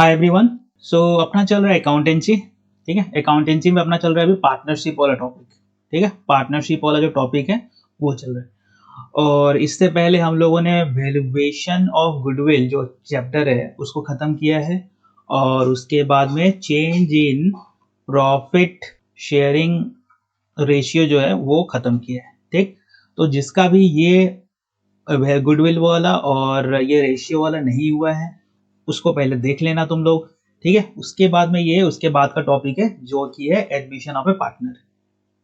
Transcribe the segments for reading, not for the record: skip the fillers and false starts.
Hi everyone. अपना चल रहा है अकाउंटेंसी। ठीक है, अकाउंटेंसी में अपना चल रहा है अभी पार्टनरशिप वाला टॉपिक। ठीक है, पार्टनरशिप वाला जो टॉपिक है वो चल रहा है। और इससे पहले हम लोगों ने वैल्यूएशन ऑफ गुडविल जो चैप्टर है उसको खत्म किया है, और उसके बाद में change in profit sharing ratio जो है वो खत्म किया है। ठीक, तो जिसका भी ये गुडविल वाला और ये रेशियो वाला नहीं हुआ है उसको पहले देख लेना तुम लोग। ठीक है, उसके बाद में ये उसके बाद का टॉपिक है जो कि है एडमिशन ऑफ ए पार्टनर।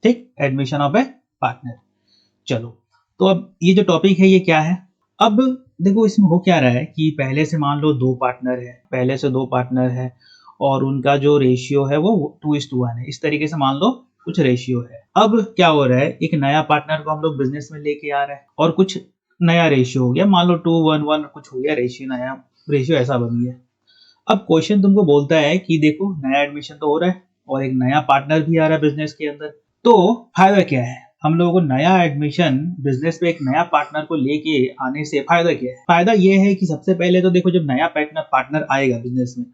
ठीक, एडमिशन ऑफ ए पार्टनर। चलो, तो अब ये जो टॉपिक है ये क्या है। अब देखो इसमें हो क्या रहा है कि पहले से मान लो दो पार्टनर है और उनका जो रेशियो है वो 2:1 है। इस तरीके से मान लो कुछ रेशियो है। अब क्या हो रहा है, एक नया पार्टनर को हम लोग बिजनेस में लेके आ रहे हैं और कुछ नया रेशियो हो गया, मान लो 2:1 कुछ हो गया रेशियो, नया रेशियो ऐसा बन गया। अब क्वेश्चन तुमको बोलता है कि देखो नया एडमिशन तो हो रहा है और एक नया पार्टनर भी आ रहा है बिजनेस के अंदर, तो फायदा क्या है हम लोगों को नया एडमिशन बिजनेस पे एक नया पार्टनर को लेके आने से फायदा क्या है। फायदा ये है कि सबसे पहले तो देखो जब नया पार्टनर आएगा बिजनेस में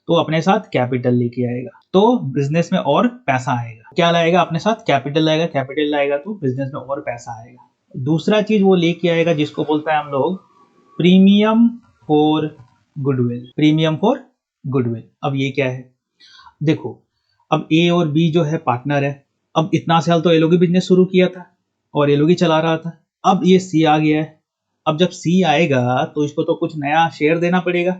तो अपने साथ कैपिटल लेके आएगा, तो बिजनेस में और पैसा आएगा। क्या लाएगा अपने साथ? कैपिटल लाएगा। कैपिटल लाएगा तो बिजनेस में और पैसा आएगा। दूसरा चीज वो लेके आएगा जिसको बोलता है हम लोग premium for goodwill. Premium for goodwill. अब ये क्या है, देखो अब ए और बी जो है पार्टनर है। अब इतना साल तो ये लोग ही बिजनेस शुरू किया था और ये लोग ही चला रहा था। अब ये सी आ गया है। अब जब सी आएगा तो इसको तो कुछ नया शेयर देना पड़ेगा।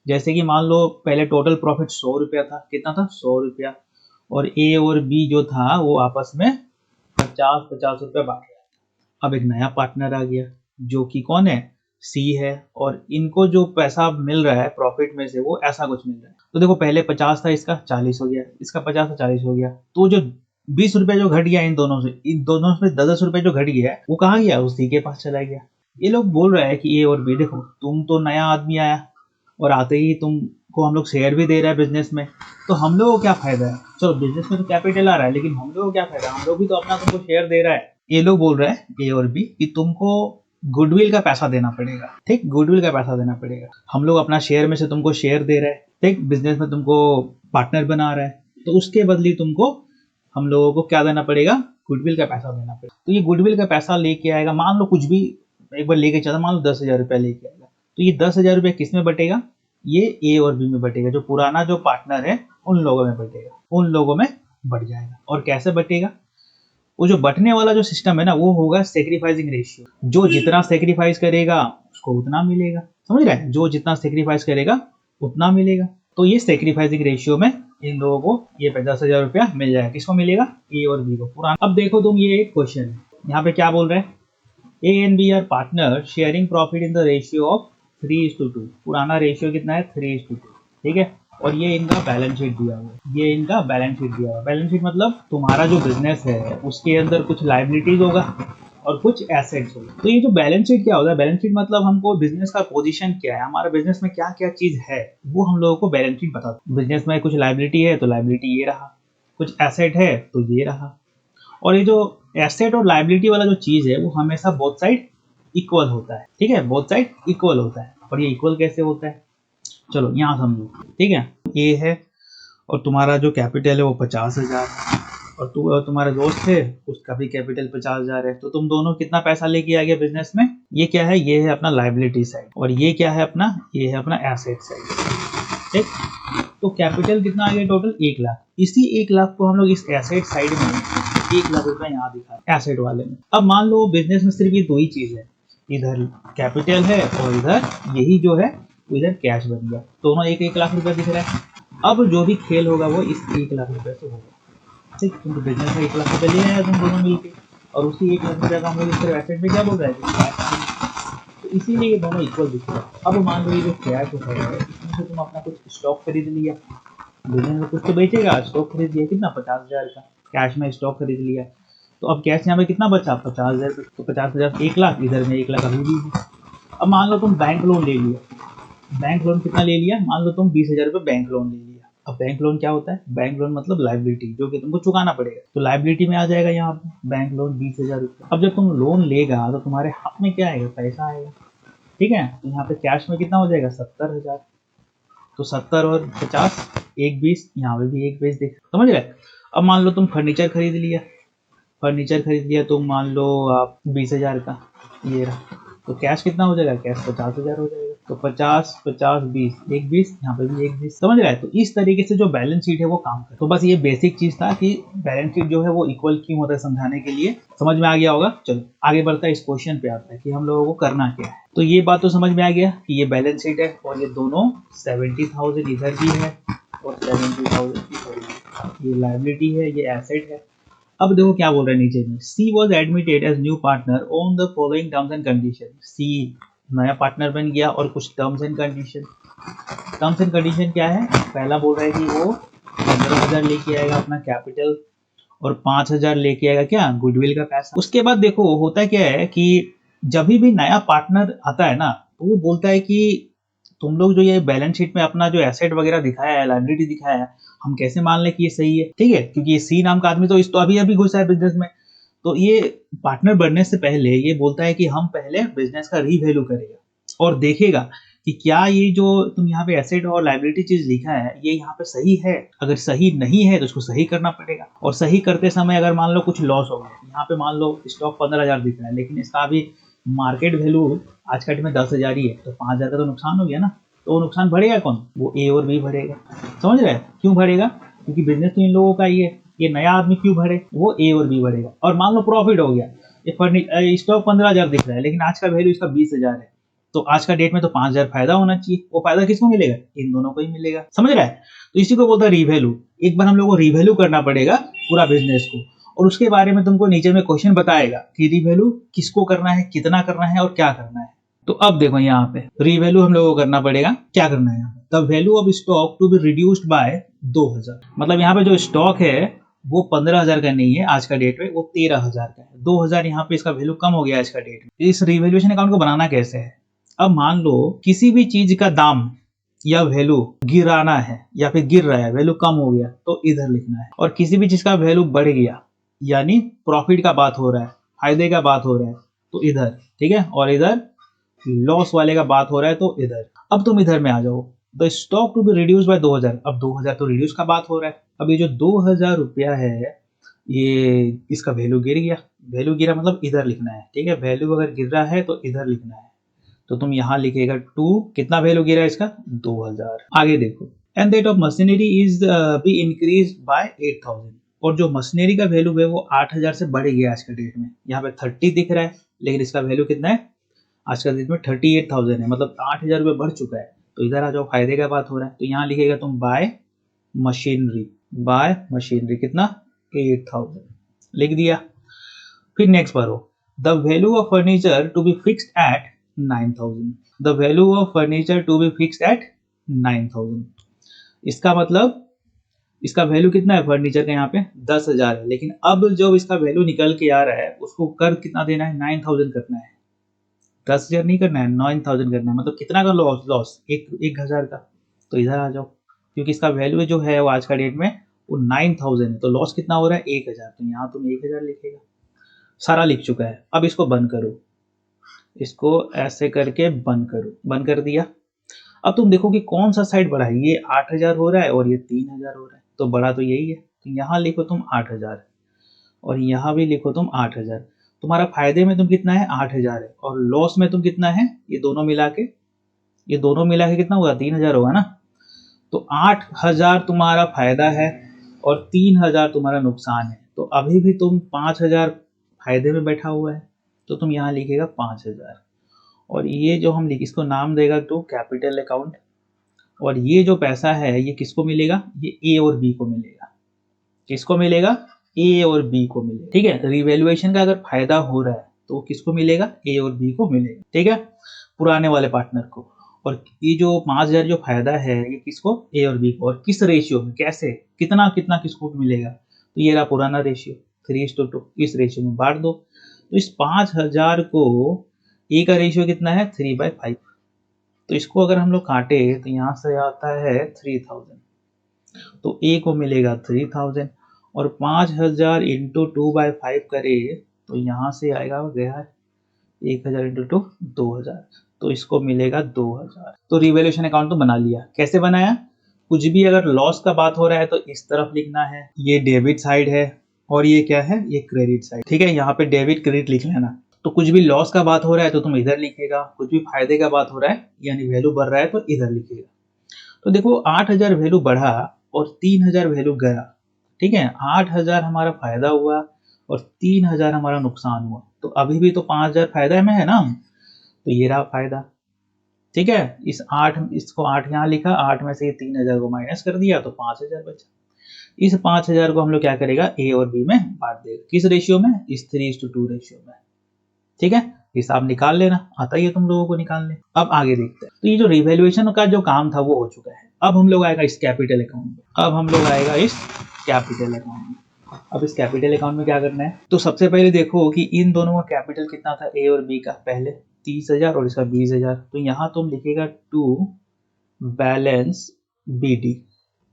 जैसे कि मान लो पहले टोटल प्रॉफिट 100 रुपया था। कितना था? 100 रुपया। और ए और बी जो था वो आपस में 50-50 रुपया बांट रहा। अब एक नया पार्टनर आ गया जो कि कौन है? सी है। और इनको जो पैसा मिल रहा है प्रॉफिट में से वो ऐसा कुछ मिल रहा है। तो देखो पहले 50 था, इसका 40 हो गया, इसका 50 था 40 हो गया। तो जो 20 रुपए जो घट गया इन दोनों से 10-10 रुपए जो घट गया वो कहाँ गया? उसी के पास चला गया। ये लोग बोल रहे हैं कि ए और बी देखो तुम तो नया आदमी आया और आते ही तुमको हम लोग शेयर भी दे रहे हैं बिजनेस में, तो हम लोगों को क्या फायदा है? चलो बिजनेस में तो कैपिटल आ रहा है लेकिन हम लोगों को क्या फायदा? हम लोग भी तो अपना तुमको शेयर दे रहा है। ये लोग बोल रहे हैं ए और बी कि तुमको गुडविल का पैसा देना पड़ेगा। ठीक, गुडविल का पैसा देना पड़ेगा। हम लोग अपना शेयर में से तुमको शेयर दे रहे हैं। ठीक, बिजनेस में तुमको पार्टनर बना रहा है, तो उसके बदले तुमको हम लोगों को क्या देना पड़ेगा? गुडविल का पैसा देना पड़ेगा। तो ये गुडविल का पैसा लेके आएगा, मान लो कुछ भी एक बार लेके चला, मान लो 10,000 रुपया लेके आएगा, तो ये 10,000 रुपया किस में बटेगा? ये ए और बी में बटेगा। जो पुराना जो पार्टनर है उन लोगों में बटेगा, उन लोगों में बढ़ जाएगा। और कैसे बटेगा? वो जो बटने वाला जो सिस्टम है ना वो होगा सेक्रीफाइसिंग रेशियो। जो जितना सेक्रीफाइस करेगा उसको उतना मिलेगा। समझ रहे हैं? जो जितना सेक्रीफाइस करेगा उतना मिलेगा। तो ये सेक्रीफाइसिंग रेशियो में इन लोगों को ये 50,000 रुपया मिल जाएगा। किसको मिलेगा? ए और बी को। पुराना। अब देखो तुम, ये एक क्वेश्चन है, यहाँ पे क्या बोल रहे हैं? A and B are partner sharing profit in the ratio of 3:2। पुराना रेशियो कितना है? 3:2। ठीक है, और ये इनका बैलेंस शीट दिया हुआ है। ये इनका बैलेंस शीट दिया हुआ है। बैलेंस शीट मतलब तुम्हारा जो बिजनेस है उसके अंदर कुछ लाइबिलिटीज होगा और कुछ एसेट्स होगा। तो ये जो बैलेंस शीट क्या होता है? बैलेंस शीट मतलब हमको बिजनेस का पोजीशन क्या है, हमारा बिजनेस में क्या क्या चीज है वो हम लोगों को बैलेंस शीट बताता है। बिजनेस में कुछ लाइबिलिटी है तो लाइबिलिटी ये रहा, कुछ एसेट है तो ये रहा। और ये जो एसेट और लाइबिलिटी वाला जो चीज है वो हमेशा बोथ साइड इक्वल होता है। ठीक है, बोथ साइड इक्वल होता है। और ये इक्वल कैसे होता है, चलो यहाँ समझो। ठीक है, ये है और तुम्हारा जो कैपिटल है वो 50,000 और तुम्हारा दोस्त है उसका भी कैपिटल 50,000 है। तो तुम दोनों कितना पैसा लेके आ गया बिजनेस में? ये क्या है? ये है अपना लाइबिलिटी साइड। और ये क्या है अपना? ये है अपना एसेट साइड। ठीक, तो कैपिटल कितना आ गया टोटल? 1,00,000। इसी 1,00,000 को हम लोग इस एसेट साइड में 1,00,000 रुपया यहाँ दिखा एसेट वाले में। अब मान लो बिजनेस में सिर्फ ये दो ही चीज है, इधर कैपिटल है और इधर यही जो है इधर कैश बन गया। दोनों 1-1 लाख रुपया दिख रहा है। अब जो भी खेल होगा वो इस 1,00,000 रुपये से होगा। ठीक, तुमको बिजनेस में 1,00,000 रुपये ले आया तुम दोनों मिलके, और उसी 1,00,000 रुपये का हम लोग इस तरह एसेट में क्या बोल रहे हैं? तो इसीलिए ये दोनों इक्वल दिख रहा है। अब मान लो ये जो कैश है इसमें से तुम अपना कुछ स्टॉक खरीद लिया, बिजनेस में कुछ तो बेचेगा, स्टॉक खरीद लिया, कितना? 50,000 का कैश में स्टॉक खरीद लिया। तो अब कैश यहाँ पे कितना बचा? 50,000। तो 50,000 1,00,000, इधर में 1,00,000 अभी भी है। अब मान लो तुम बैंक लोन ले लिया। बैंक लोन कितना ले लिया? मान लो तुम 20,000 रुपये बैंक लोन ले लिया। अब बैंक लोन क्या होता है? बैंक लोन मतलब लाइबिलिटी जो कि तुमको चुकाना पड़ेगा। तो लाइबिलिटी में आ जाएगा यहाँ पे बैंक लोन 20,000 रुपये। अब जब तुम लोन लेगा तो तुम्हारे हाथ में क्या आएगा? पैसा आएगा। ठीक है, तो यहाँ पे कैश में कितना हो जाएगा? 70,000। तो 70 और 50 एक 20, यहाँ पे भी एक 20 दिख, समझ रहे। अब मान लो तुम फर्नीचर खरीद लिया तो मान लो आप 20,000 का, ये रहा, तो कैश कितना हो जाएगा, कैश 50,000 हो जाएगा। तो 50 50 20 एक 20, यहाँ पे भी एक 20, समझ रहा है। तो इस तरीके से जो बैलेंस शीट है वो काम करे। तो बस ये बेसिक चीज था कि बैलेंस शीट जो है वो इक्वल क्यों होता है समझाने के लिए। समझ में आ गया होगा। चलो आगे बढ़ता है, इस क्वेश्चन पे आता है कि हम लोगों को करना क्या है। तो ये बात तो समझ में आ गया कि ये बैलेंस शीट है और ये दोनों 70,000 इधर भी है और 70,000 इधर भी। ये लायबिलिटी है, ये एसेट है। अब देखो क्या बोल रहा है नीचे में, C was admitted as new partner on the following terms and condition. C नया पार्टनर बन गया और कुछ terms and condition. Terms and condition क्या है, पहला बोल रहा है कि वो 15,000 लेके आएगा अपना कैपिटल और 5,000 लेके आएगा क्या, गुडविल का पैसा। उसके बाद देखो होता क्या है कि जब भी नया पार्टनर आता है ना, तो वो बोलता है कि तुम लोग जो ये बैलेंस शीट में अपना जो एसेट वगैरह दिखाया है, लायबिलिटी दिखाया है, हम कैसे मान लें कि ये सही है, ठीक है। क्योंकि ये सी नाम का आदमी तो इस तो अभी घुसा है बिजनेस में, तो ये पार्टनर बनने से पहले ये बोलता है कि हम पहले बिजनेस का रीवैल्यू करेगा और देखेगा कि क्या ये जो तुम यहाँ पे एसेट और लायबिलिटी चीज लिखा है ये यहाँ पे सही है। अगर सही नहीं है तो उसको सही करना पड़ेगा। और सही करते समय अगर मान लो कुछ लॉस हो गया, यहाँ पे मान लो स्टॉक 15,000 दिख रहा है लेकिन इसका अभी मार्केट वैल्यू आज का डेट में 10,000 ही है, तो 5,000 का तो नुकसान हो गया ना। तो वो नुकसान भरेगा कौन, वो ए और बी भरेगा। समझ रहे हैं क्यों भरेगा, क्योंकि बिजनेस तो इन लोगों का ही है। ये नया आदमी क्यों भरे, वो ए और बी भरेगा। और मान लो प्रॉफिट हो गया, ये स्टॉक 15,000 दिख रहा है लेकिन आज का वैल्यू इसका 20,000 है, तो आज का डेट में तो 5,000 फायदा होना चाहिए। वो फायदा किसको मिलेगा, इन दोनों को ही मिलेगा। समझ रहा है। तो इसी को बोलता है रिवैल्यू। एक बार हम लोग को रिवैल्यू करना पड़ेगा पूरा बिजनेस को, और उसके बारे में तुमको नीचे में क्वेश्चन बताएगा कि रिवैल्यू किसको करना है, कितना करना है और क्या करना है। तो अब देखो यहाँ पे रिवैल्यू हम लोगों को करना पड़ेगा। क्या करना है यहाँ पे, the value of stock to be reduced by 2,000। मतलब यहाँ पे जो स्टॉक है वो 15,000 का नहीं है आज का डेट में, वो 13,000 का है। 2,000 यहाँ पे इसका वैल्यू कम हो गया आज का डेट में। इस रिवैल्यूएशन अकाउंट को बनाना कैसे है, अब मान लो किसी भी चीज का दाम या वैल्यू गिराना है या फिर गिर रहा है, वैल्यू कम हो गया तो इधर लिखना है। और किसी भी चीज का वैल्यू बढ़ गया यानी प्रॉफिट का बात हो रहा है, फायदे का बात हो रहा है, तो इधर, ठीक है। और इधर लॉस वाले का बात हो रहा है तो इधर। अब तुम इधर में आ जाओ, the stock to be reduce by 2,000। अब 2,000 तो रिड्यूस का बात हो रहा है। अब ये जो 2,000 रुपया है ये इसका वैल्यू गिर गया। वैल्यू गिरा मतलब इधर लिखना है, ठीक है। वैल्यू अगर गिर रहा है तो इधर लिखना है। तो तुम यहाँ लिखेगा 2, कितना वैल्यू गिरा इसका 2,000। आगे देखो, and that of machinery is be increase by 8,000। और जो मशीनरी का वैल्यू है वो 8,000 से बढ़ गया आज के डेट में। यहाँ पे 30 दिख रहा है लेकिन इसका वैल्यू कितना है आज का डेट में 38,000 है, मतलब 8,000 रुपये बढ़ चुका है। तो इधर आ जाओ, फायदे का बात हो रहा है तो यहाँ लिखेगा तुम बाय मशीनरी कितना 8,000 लिख दिया। फिर नेक्स्ट पढ़ो, the value of furniture to be fixed at 9,000। The value of furniture to be fixed at 9,000। इसका मतलब इसका वैल्यू कितना है फर्नीचर का, यहाँ पे 10,000 है, लेकिन अब जो इसका वैल्यू निकल के आ रहा है उसको कर कितना देना है, 9,000 करना है। 10,000 नहीं करना है, 9,000 करना है। मतलब कितना का लॉस 1,000 का। तो इधर आ जाओ, क्योंकि इसका वैल्यू जो है वो आज का डेट में वो 9,000 है, तो लॉस कितना हो रहा है 1,000। तो यहाँ तुम 1,000 लिखेगा। सारा लिख चुका है। अब इसको बंद करो, इसको ऐसे करके बंद करो। बंद कर दिया। अब तुम देखो कि कौन सा साइड बड़ा है, ये 8,000 हो रहा है और ये 3,000 हो रहा है, तो बड़ा तो यही है। तो यहाँ लिखो तुम 8,000 और यहाँ भी लिखो तुम 8,000। तुम्हारा फायदे में तुम कितना है 8,000 है और लॉस में तुम कितना है, ये दोनों मिला के कितना होगा 3,000 होगा ना। तो 8,000 तुम्हारा फायदा है और 3,000 तुम्हारा नुकसान है। तो अभी भी तुम 5,000 फायदे में बैठा हुआ है, तो तुम यहाँ लिखेगा 5,000। और ये जो हम लिख इसको नाम देगा तो कैपिटल अकाउंट। और ये जो पैसा है ये किसको मिलेगा, ये ए और बी को मिलेगा। किसको मिलेगा, ए और बी को मिलेगा, ठीक है। रिवैल्यूएशन का अगर फायदा हो रहा है तो किसको मिलेगा, ए और बी को मिलेगा, ठीक है, पुराने वाले पार्टनर को। और ये जो 5,000 जो फायदा है ये किसको, ए और बी को। और किस रेशियो में, कैसे, कितना कितना किसको मिलेगा, तो ये रहा पुराना रेशियो 3:2। इस रेशियो में बांट दो। तो इस 5,000 को ए का रेशियो कितना है 3/5। तो इसको अगर हम लोग काटे तो यहाँ से आता है 3,000। तो ए को मिलेगा 3,000 और 5,000 इंटू 2/5 करे तो यहाँ से आएगा गया 1,000 इंटू 2 2,000। तो इसको मिलेगा 2000। तो रिवैल्यूएशन अकाउंट तो बना लिया। कैसे बनाया? कुछ भी अगर लॉस का बात हो रहा है तो इस तरफ लिखना है, ये डेबिट साइड है और ये क्या है, ये क्रेडिट साइड। ठीक है, यहाँ पे डेबिट क्रेडिट लिख लेना। तो कुछ भी लॉस का बात हो रहा है तो तुम इधर लिखेगा, कुछ भी फायदे का बात हो रहा है यानी वैल्यू बढ़ रहा है तो इधर लिखेगा। तो देखो 8000 वैल्यू बढ़ा और 3000 वैल्यू गया। ठीक है, 8000 हमारा फायदा हुआ और 3000 हमारा नुकसान हुआ। तो अभी भी तो 5000 फायदा में है ना, तो ये रहा फायदा। ठीक है, इसको 8 यहाँ लिखा, 8 में से ये 3000 को माइनस कर दिया तो 5000 बचा। इस 5000 को हम लोग क्या करेगा, ए और बी में बांट देगा। किस रेशियो में? इस 3:2 रेशियो में। ठीक है, हिसाब निकाल लेना, आता ही है तुम लोगों को निकालने। अब आगे देखते हैं। तो ये जो रिवैल्यूएशन का जो काम था वो हो चुका है। अब हम लोग आएगा इस कैपिटल अकाउंट में। अब इस कैपिटल अकाउंट में क्या करना है? तो सबसे पहले देखो कि इन दोनों का कैपिटल कितना था, ए और बी का। पहले 30,000 और इसका 20,000। तो यहाँ तुम लिखेगा टू बैलेंस BD।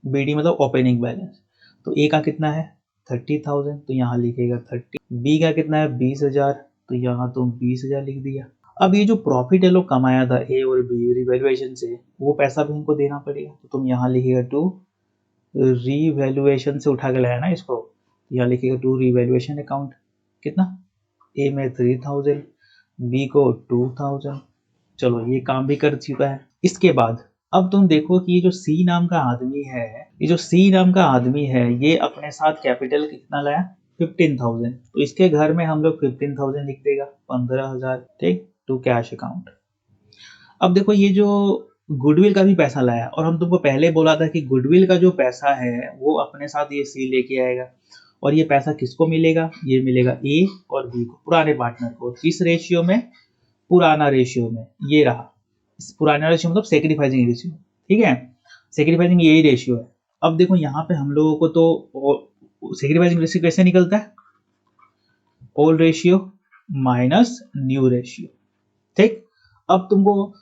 BD मतलब ओपनिंग बैलेंस। तो ए का कितना है 30,000, तो यहाँ लिखेगा 30। बी का कितना है 20,000, तो यहाँ तुम 20,000 लिख दिया। अब ये जो प्रॉफिट ये लोग कमाया था ए और बी रिवैल्यूएशन से, वो पैसा भी इनको देना पड़ेगा। तो तुम यहाँ लिखेगा टू रिवैल्यूएशन से उठा के लाया ना इसको, यहाँ लिखेगा टू रिवैल्यूएशन अकाउंट। कितना? ए में 3000, बी को 2000। चलो ये काम भी कर चुका है। इसके बाद अब तुम देखो कि ये जो सी नाम का आदमी है, ये अपने साथ कैपिटल कितना लाया 15,000। तो इसके घर में हम लोग 15,000 लिख देगा, 15,000। ठीक, टू कैश अकाउंट। अब देखो ये जो गुडविल का भी पैसा लाया, और हम तुमको पहले बोला था कि गुडविल का जो पैसा है वो अपने साथ ये सी लेके आएगा। और ये पैसा किसको मिलेगा? ये मिलेगा ए और बी को, पुराने पार्टनर को। किस रेशियो में? पुराना रेशियो में। ये रहा पुराना रेशियो मतलब सेक्रीफाइसिंग रेशियो। ठीक है, सेक्रीफाइसिंग यही रेशियो है। अब देखो यहाँ पे हम लोगों को तो सेक्रीफाइसिंग रेशियो कैसे निकलता है? Old ratio minus new ratio. ठीक, अब तुमको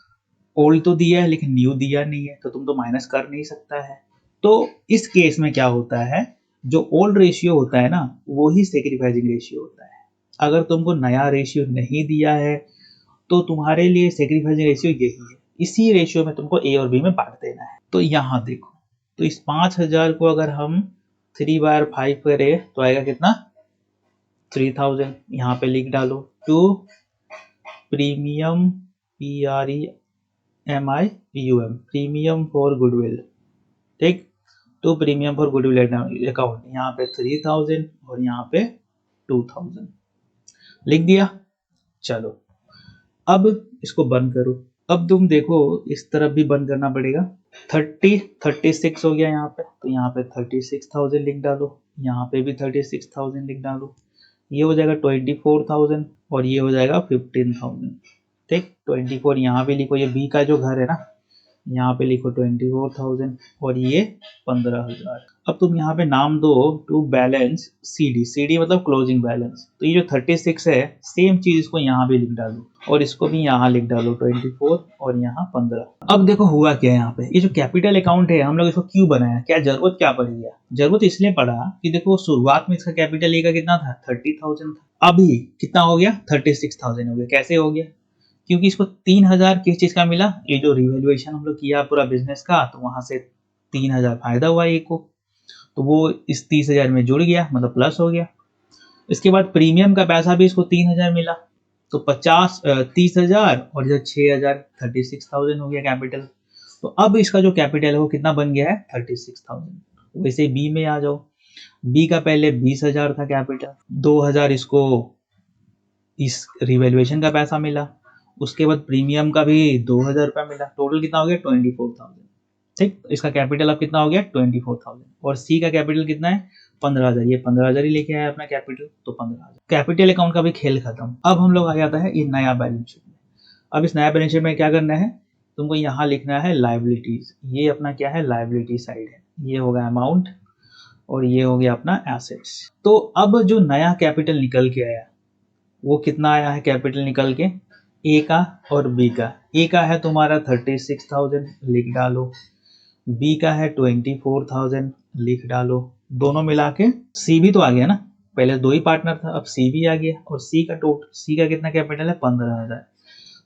ओल्ड तो दिया है लेकिन न्यू दिया नहीं है, तो तुम तो माइनस कर नहीं सकता है। तो इस केस में क्या होता है, जो ओल्ड रेशियो होता है ना वो ही सेक्रीफाइसिंग रेशियो होता है। अगर तुमको नया रेशियो नहीं दिया है तो तुम्हारे लिए सेक्रीफाइसिंग रेशियो यही है। इसी रेशियो में तुमको ए और बी में बांट देना है। तो यहाँ देखो, तो इस 5000 को अगर हम 3/5 करें तो आएगा कितना 3000। यहाँ पे लिख डालो to premium PREMIUM premium for goodwill. ठीक, to premium for goodwill account. यहाँ पे 3000 और यहाँ पे 2000 लिख दिया। चलो अब इसको बंद करो। अब तुम देखो इस तरफ भी बंद करना पड़ेगा। 36 हो गया यहाँ पे, तो यहाँ पे 36,000 लिख डालो, यहाँ पे भी 36,000 लिख डालो। ये हो जाएगा 24,000 और ये हो जाएगा 15,000। ठीक, 24 यहाँ पे लिखो, ये बी का जो घर है ना, यहाँ पे लिखो 24,000 और ये 15,000। अब तुम यहाँ पे नाम दो टू बैलेंस CD मतलब क्लोजिंग बैलेंस। तो ये जो 36 है सेम चीज इसको यहाँ भी लिख डालो और इसको भी यहाँ लिख डालो 24 और यहाँ 15। अब देखो हुआ क्या है यहाँ पे, ये जो कैपिटल अकाउंट है हम लोग इसको क्यों बनाया, क्या जरूरत क्या पड़ी है? जरूरत इसलिए पड़ा कि देखो शुरुआत में इसका कैपिटल ए का कितना था 30,000 था, अभी कितना हो गया 36,000 हो गया। कैसे हो गया? क्योंकि इसको 3000 किस चीज का मिला, ये जो रिवैल्यूएशन हम लोग किया पूरा बिजनेस का, तो वहां से 3000 फायदा हुआ एक को, तो वो इस 30,000 में जुड़ गया, मतलब प्लस हो गया। इसके बाद प्रीमियम का पैसा भी इसको 3000 मिला, तो 30,000 और इधर 6,000 36,000 हो गया कैपिटल। तो अब इसका जो कैपिटल है वो कितना बन गया है 36,000। वैसे बी में आ जाओ, बी का पहले 20,000 था कैपिटल, 2,000 इसको इस रिवैल्यूएशन का पैसा मिला, उसके बाद प्रीमियम का भी 2,000 रुपया मिला, टोटल कितना हो गया 24,000। ठीक, तो इसका कैपिटल अब कितना हो गया 24,000 और सी का कैपिटल कितना है 15,000। ये 15,000 ही लेके आया अपना कैपिटल, तो 15,000। कैपिटल अकाउंट का भी खेल खत्म। अब हम लोग आ जाता है ये नया बैलेंस शीट में। अब इस नया बैलेंस शीट में क्या करना है, तुमको यहाँ लिखना है लाइबिलिटीज। ये अपना क्या है लाइबिलिटी साइड है, ये हो गया अमाउंट और ये हो गया अपना एसेट्स। तो अब जो नया कैपिटल निकल के आया वो कितना आया है कैपिटल निकल के, ए का और बी का। ए का है तुम्हारा 36,000 लिख डालो, बी का है 24,000 लिख डालो, दोनों मिला के सी भी तो आ गया ना, पहले दो ही पार्टनर था अब सी भी आ गया, और सी का कितना कैपिटल है 15,000।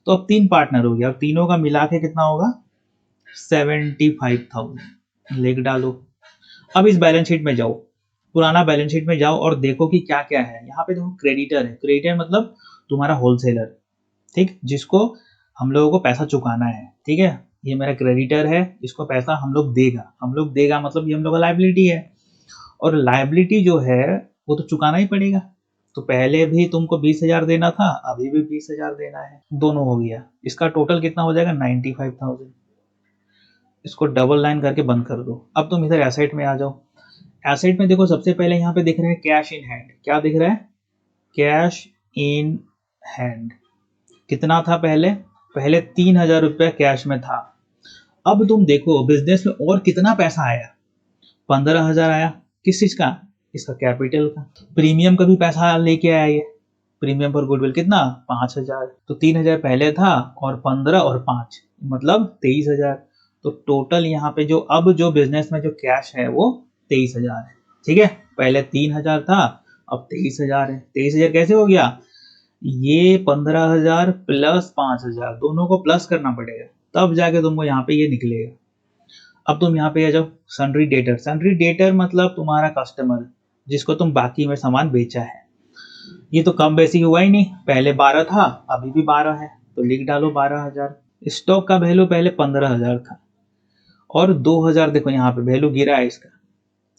तो अब 3 पार्टनर हो गया, अब तीनों का मिला के कितना होगा 75,000 लिख डालो। अब इस बैलेंस शीट में जाओ, पुराना बैलेंस शीट में जाओ और देखो कि क्या क्या है। यहाँ पे देखो क्रेडिटर है, क्रेडिटर मतलब तुम्हारा होलसेलर, ठीक, जिसको हम लोगों को पैसा चुकाना है, ठीक है। ये मेरा क्रेडिटर है, इसको पैसा हम लोग देगा मतलब ये हम लोग का लायबिलिटी है, और लायबिलिटी जो है वो तो चुकाना ही पड़ेगा। तो पहले भी तुमको 20,000 देना था, अभी भी 20,000 देना है, दोनों हो गया। इसका टोटल कितना हो जाएगा 95,000। इसको डबल लाइन करके बंद कर दो। अब तुम इधर एसेट में आ जाओ। एसेट में देखो सबसे पहले यहाँ पे दिख रहा है कैश इन हैंड। क्या दिख रहा है? Cash in hand. कितना था पहले? पहले 3,000 रुपया कैश में था। अब तुम देखो बिजनेस में और कितना पैसा आया, 15,000 आया। किस चीज का? इसका कैपिटल का। प्रीमियम का भी पैसा लेके आया ये, प्रीमियम पर गुडविल कितना 5,000। तो 3,000 पहले था और 15 और 5 मतलब 23,000। तो टोटल यहाँ पे जो अब जो बिजनेस में जो कैश है वो 23,000 है, ठीक है। पहले 3,000 था, अब 23,000 है। 23,000 कैसे हो गया? ये 15,000 प्लस 5,000 दोनों को प्लस करना पड़ेगा, तब जाके तुमको यहाँ पे ये निकलेगा। अब तुम यहाँ पे आ जाओ सन्ड्री डेटर। सन्ड्री डेटर मतलब तुम्हारा कस्टमर जिसको तुम बाकी में सामान बेचा है। ये तो कम बेसी हुआ ही नहीं, पहले 12 था अभी भी 12 है, तो लिख डालो 12,000। स्टॉक का वैल्यू पहले 15,000 था और 2,000 देखो यहाँ पे वैल्यू गिरा है इसका,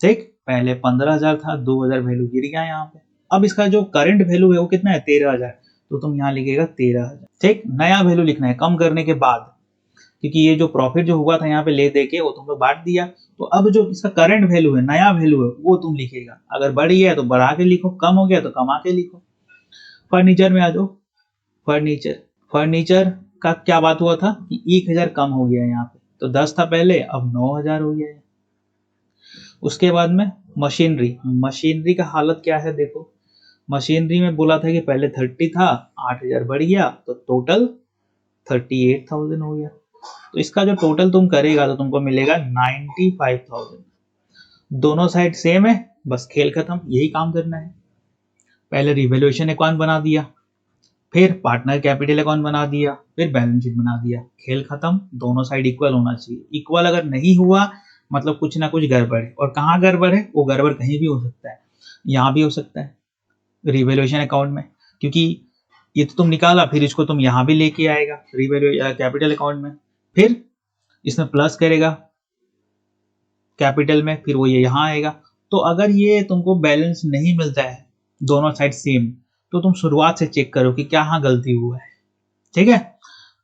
ठीक। पहले 15,000 था, 2,000 वैल्यू गिर गया यहाँ पे। अब इसका जो करंट वैल्यू है वो कितना है 13,000, तो तुम यहाँ लिखेगा 13,000, ठीक। नया वैल्यू लिखना है कम करने के बाद, क्योंकि ये जो प्रॉफिट जो हुआ था यहाँ पे ले दे के वो तुम लोग बांट दिया। तो अब जो इसका करंट वैल्यू है, नया वैल्यू है, वो तुम लिखेगा। अगर बढ़ गया तो बढ़ा के लिखो, कम हो गया तो कमा के लिखो। फर्नीचर में आ जाओ। फर्नीचर, फर्नीचर का क्या बात हुआ था कि 1,000 कम हो गया यहाँ पे, तो 10 था पहले, अब 9,000 हो गया है। उसके बाद में मशीनरी, मशीनरी का हालत क्या है देखो। मशीनरी में बोला था कि पहले 30 था, 8,000 बढ़ गया तो टोटल 38,000 हो गया। तो इसका जो टोटल तुम करेगा तो तुमको मिलेगा 95,000। दोनों साइड सेम है, बस खेल खत्म, यही काम करना है। पहले रिवैल्यूएशन अकाउंट बना दिया, फिर पार्टनर कैपिटल अकाउंट बना दिया, फिर बैलेंस शीट बना दिया, खेल खत्म। दोनों साइड इक्वल होना चाहिए। इक्वल अगर नहीं हुआ मतलब कुछ ना कुछ गड़बड़ है। और कहाँ गड़बड़ है? वो गड़बड़ कहीं भी हो सकता है, यहाँ भी हो सकता है रिवैल्यूएशन अकाउंट में, क्योंकि ये तो तुम निकाला, फिर इसको तुम यहाँ भी लेके आएगा रिवैल्यू कैपिटल अकाउंट में, फिर इसमें प्लस करेगा कैपिटल में, फिर वो ये यहाँ आएगा। तो अगर ये तुमको बैलेंस नहीं मिलता है दोनों साइड सेम, तो तुम शुरुआत से चेक करो कि क्या हाँ गलती हुआ है, ठीक है।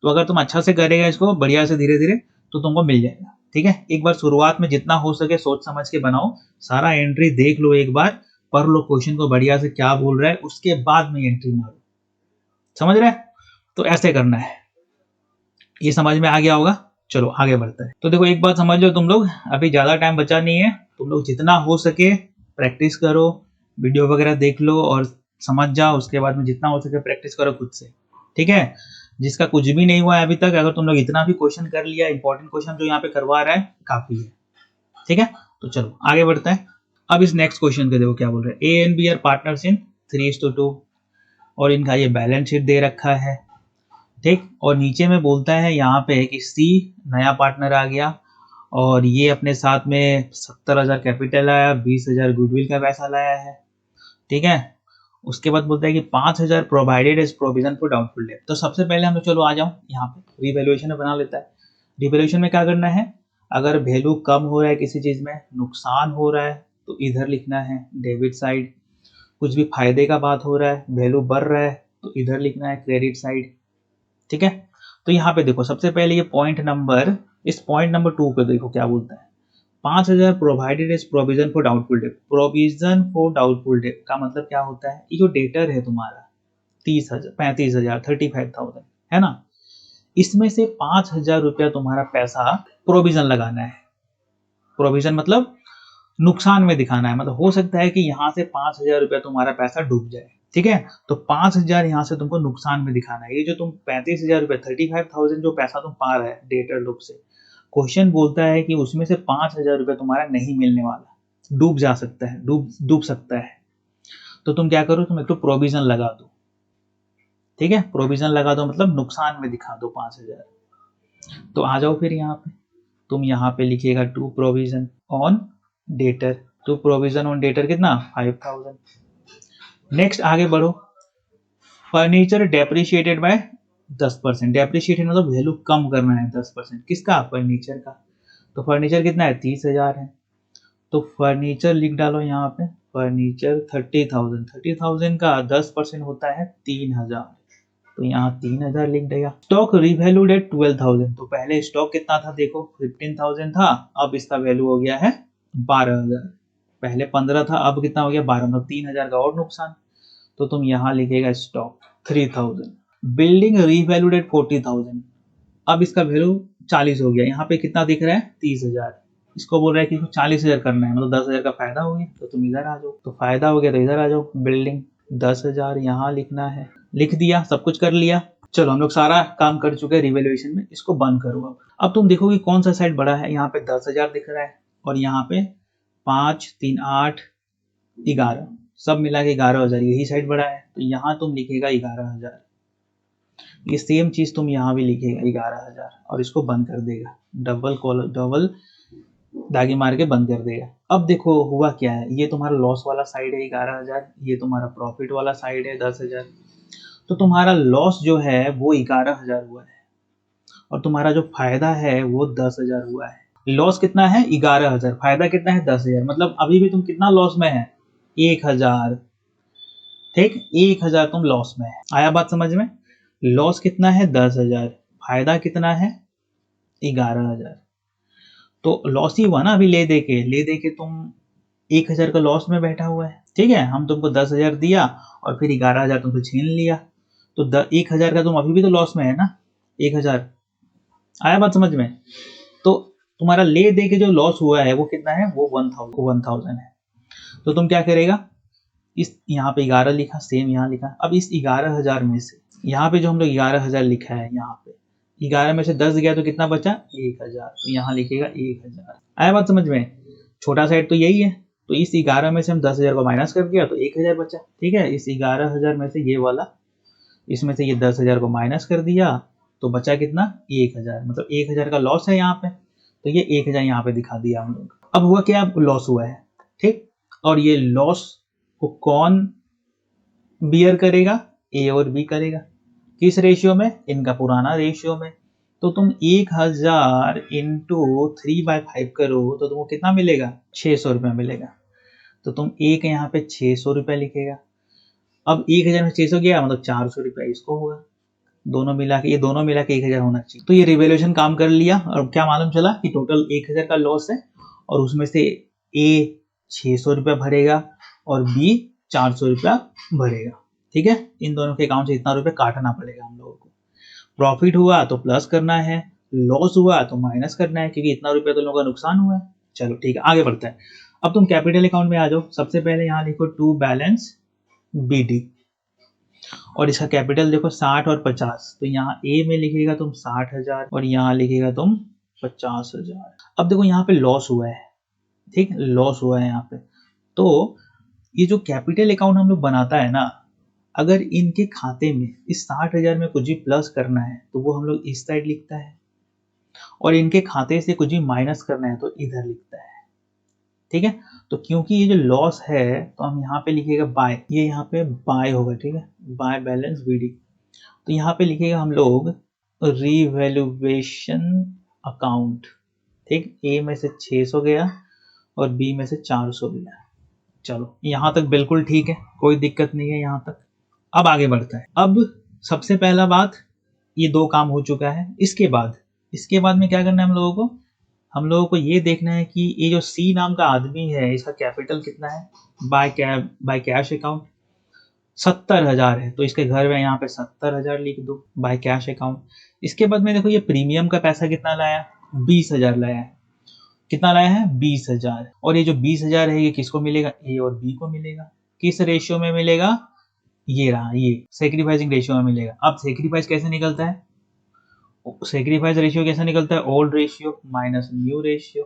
तो अगर तुम अच्छा से करेगा इसको बढ़िया से धीरे धीरे, तो तुमको मिल जाएगा, ठीक है। एक बार शुरुआत में जितना हो सके सोच समझ के बनाओ, सारा एंट्री देख लो, एक बार पढ़ लो क्वेश्चन को बढ़िया से क्या बोल रहा है, उसके बाद में एंट्री मारो, समझ रहे? तो ऐसे करना है। ये समझ में आ गया होगा। चलो आगे बढ़ते हैं। तो देखो एक बात समझ लो तुम लोग, अभी ज़्यादा टाइम बचा नहीं है, तुम लोग जितना हो सके प्रैक्टिस करो, वीडियो वगैरह देख लो और समझ जाओ। उसके बाद में जितना हो सके प्रैक्टिस करो खुद से, ठीक है। जिसका कुछ भी नहीं हुआ है अभी तक, अगर तुम लोग इतना भी क्वेश्चन कर लिया, इंपॉर्टेंट क्वेश्चन जो यहाँ पे करवा रहा है काफी है, ठीक है। तो चलो आगे बढ़ते हैं। अब इस नेक्स्ट क्वेश्चन के देखो क्या बोल रहे हैं। A and B are partners in 3:2 और इनका ये बैलेंस शीट दे रखा है, ठीक। और नीचे में बोलता है यहाँ पे कि सी नया पार्टनर आ गया और ये अपने साथ में 70,000 कैपिटल आया, 20,000 गुडविल का पैसा लाया है, ठीक है। उसके बाद बोलता है कि 5,000 provided as provision for doubtful debt. तो सबसे पहले हम लोग चलो आ जाओ यहाँ पे रिवैल्यूएशन में बना लेता है। रिवैल्यूएशन में क्या करना है, अगर वैल्यू कम हो रहा है किसी चीज में, नुकसान हो रहा है, तो इधर लिखना है डेबिट साइड। कुछ भी फायदे का बात हो रहा है, वैल्यू बढ़ रहा है, तो इधर लिखना है क्रेडिट साइड, ठीक है। तो यहाँ पे देखो सबसे पहले ये पॉइंट नंबर, इस पॉइंट नंबर 2 पे देखो क्या बोलता है। 5,000 provided as provision for doubtful debt. Provision for doubtful debt का मतलब क्या होता है, ये जो डेटर है तुम्हारा 30,000, 35,000, 35,000 है ना, इसमें से 5,000 रुपया तुम्हारा पैसा प्रोविजन लगाना है। प्रोविजन मतलब नुकसान में दिखाना है, मतलब हो सकता है कि यहाँ से 5,000 रुपया तुम्हारा पैसा डूब जाए, ठीक है। तो 5,000 यहाँ से तुमको नुकसान में दिखाना है। ये जो तुम 35,000 रुपया 35,000 जो पैसा तुम पा रहे हैं डेटर लोग से, क्वेश्चन बोलता है कि उसमें से 5,000 रुपया तुम्हारा नहीं मिलने वाला, डूब जा सकता है, डूब सकता है। तो तुम क्या करो, तुम एक तो प्रोविजन लगा दो, ठीक है, प्रोविजन लगा दो मतलब नुकसान में दिखा दो 5000। तो आ जाओ फिर यहाँ पे, तुम यहाँ पे लिखिएगा to provision on debtor. To provision on debtor कितना 5000। नेक्स्ट आगे बढ़ो, फर्नीचर डेप्रिशिएटेड बाय 10%। डेप्रिशिएटेड मतलब वैल्यू कम करना है 10%, किसका, फर्नीचर का। तो फर्नीचर कितना है 30,000 है, तो फर्नीचर लिख डालो यहाँ पे, फर्नीचर 30,000। 30,000 का 10% होता है 3,000, तो यहाँ 3,000 लिख देगा। स्टॉक रिवैल्यूड एट 12,000, तो पहले स्टॉक कितना था देखो 15,000 था, अब इसका वैल्यू हो गया है 12,000। पहले 15 था, अब कितना हो गया 12, मतलब 3,000 का और नुकसान। तो तुम यहाँ लिखेगा स्टॉक 3,000। बिल्डिंग रिवैल्यूड एट 40,000, अब इसका वैल्यू 40 हो गया, यहाँ पे कितना दिख रहा है 30,000। इसको बोल रहा है कि 40,000 करना है, मतलब 10,000 का फायदा हो गया, तो तुम इधर आ जाओ। तो फायदा हो गया तो इधर आ जाओ, बिल्डिंग 10,000 यहाँ लिखना है, लिख दिया, सब कुछ कर लिया। चलो हम लोग सारा काम कर चुके हैं रिवैल्यूएशन में, इसको बंद करो। अब तुम देखोगे कौन सा साइड बड़ा है, यहाँ पे 10,000 दिख रहा है और यहाँ पे 5, 3, 8, 11, सब मिला के 11,000, यही साइड बड़ा है, तो यहाँ तुम लिखेगा 11,000। ये सेम चीज तुम यहाँ भी लिखेगा 11,000 और इसको बंद कर देगा, डबल दागी मार के बंद कर देगा। अब देखो हुआ क्या है, ये तुम्हारा लॉस वाला साइड है 11,000, ये तुम्हारा प्रॉफिट वाला साइड है 10,000। तो तुम्हारा लॉस जो है वो 11,000 हुआ है और तुम्हारा जो फायदा है वो 10,000 हुआ है। लॉस कितना है 11,000, फायदा कितना है 10,000, मतलब अभी भी तुम कितना लॉस में है 1,000। ठीक, 1,000 तुम लॉस में है। आया बात समझ में, लॉस कितना है 10,000, फायदा कितना है 11,000। तो लॉस ही हुआ ना, अभी ले दे के तुम 1,000 का लॉस में बैठा हुआ है। ठीक है, हम तुमको 10,000 दिया और फिर 11,000 तुमसे छीन लिया, तो 1,000 का तुम अभी भी तो लॉस में है ना 1,000। आया बात समझ में। तो तुम्हारा ले दे के जो लॉस हुआ है वो कितना है, वो 1,000 है। तो तुम क्या करेगा, इस यहाँ पे 11 लिखा, सेम यहाँ लिखा। अब इस 11,000 में से यहाँ पे जो हम लोग 11,000 लिखा है, यहाँ पे 11 में से 10 गया तो कितना बचा 1,000, तो यहाँ लिखेगा 1,000। आया बात समझ में। छोटा साइड तो यही है, तो इस 11 में से हम 10,000 को माइनस कर दिया तो 1,000 बचा। ठीक है, इस 11,000 में से ये वाला, इसमें से ये 10,000 को माइनस कर दिया तो बचा कितना 1,000, मतलब 1,000 का लॉस है यहाँ पे, तो ये 1,000 यहाँ पे दिखा दिया हम लोग। अब हुआ क्या, लॉस हुआ है। ठीक, और ये लॉस को कौन बियर करेगा, ए और बी करेगा। किस रेशियो में, इनका पुराना रेशियो में। तो तुम 1,000 इंटू 3/5 करो तो तुमको कितना मिलेगा 600 रुपया मिलेगा। तो तुम एक यहाँ पे 600 रुपया लिखेगा। अब 1,000 में 600 गया मतलब 400 रुपया इसको होगा, दोनों मिला के, ये दोनों मिला के 1,000 होना चाहिए। तो ये रिवैल्यूएशन काम कर लिया और क्या मालूम चला कि टोटल 1,000 का लॉस है और उसमें से ए 600 रुपया भरेगा और बी 400 रुपया भरेगा। ठीक है, इन दोनों के अकाउंट से इतना रुपया काटना पड़ेगा हम लोगों को। प्रॉफिट हुआ तो प्लस करना है, लॉस हुआ तो माइनस करना है, क्योंकि इतना रुपया तो लोगों का नुकसान हुआ है। चलो ठीक है, आगे बढ़ते हैं। अब तुम कैपिटल अकाउंट में आ जाओ। सबसे पहले यहाँ लिखो टू बैलेंस BD और इसका कैपिटल देखो 60 और 50। तो यहाँ ए में लिखेगा तुम 60,000 और यहाँ लिखेगा तुम 50,000। अब देखो यहाँ पे लॉस हुआ है, ठीक, लॉस हुआ है यहाँ पे। तो ये जो कैपिटल अकाउंट हम लोग बनाता है ना, अगर इनके खाते में इस 60,000 में कुछ भी प्लस करना है तो वो हम लोग इस साइड लिखता है और इनके खाते से कुछ भी माइनस करना है तो इधर लिखता है। ठीक है, तो क्योंकि ये जो लॉस है तो हम यहाँ पे लिखेगा बाय, ये यहाँ पे बाय होगा। ठीक है, बाय बैलेंस BD। तो यहाँ पे लिखेगा हम लोग रिवैल्यूएशन अकाउंट। ठीक, ए में से 600 गया और बी में से 400 गया। चलो यहाँ तक बिल्कुल ठीक है, कोई दिक्कत नहीं है यहाँ तक। अब आगे बढ़ता है। अब सबसे पहला बात, ये दो काम हो चुका है। इसके बाद में क्या करना है हम लोगों को ये देखना है कि ये जो सी नाम का आदमी है इसका कैपिटल कितना है। बाय कैश अकाउंट 70,000 है, तो इसके घर में यहाँ पे 70,000 लिख दो बाय कैश अकाउंट। इसके बाद में देखो ये प्रीमियम का पैसा कितना लाया, 20,000 लाया है। कितना लाया है 20,000, और ये जो 20,000 है ये किसको मिलेगा, ए और बी को मिलेगा। किस रेशियो में मिलेगा, ये रहा, ये सेक्रीफाइसिंग रेशियो में मिलेगा। अब सेक्रीफाइस कैसे निकलता है, सेक्रीफाइस रेशियो कैसे निकलता है, old ratio minus new ratio.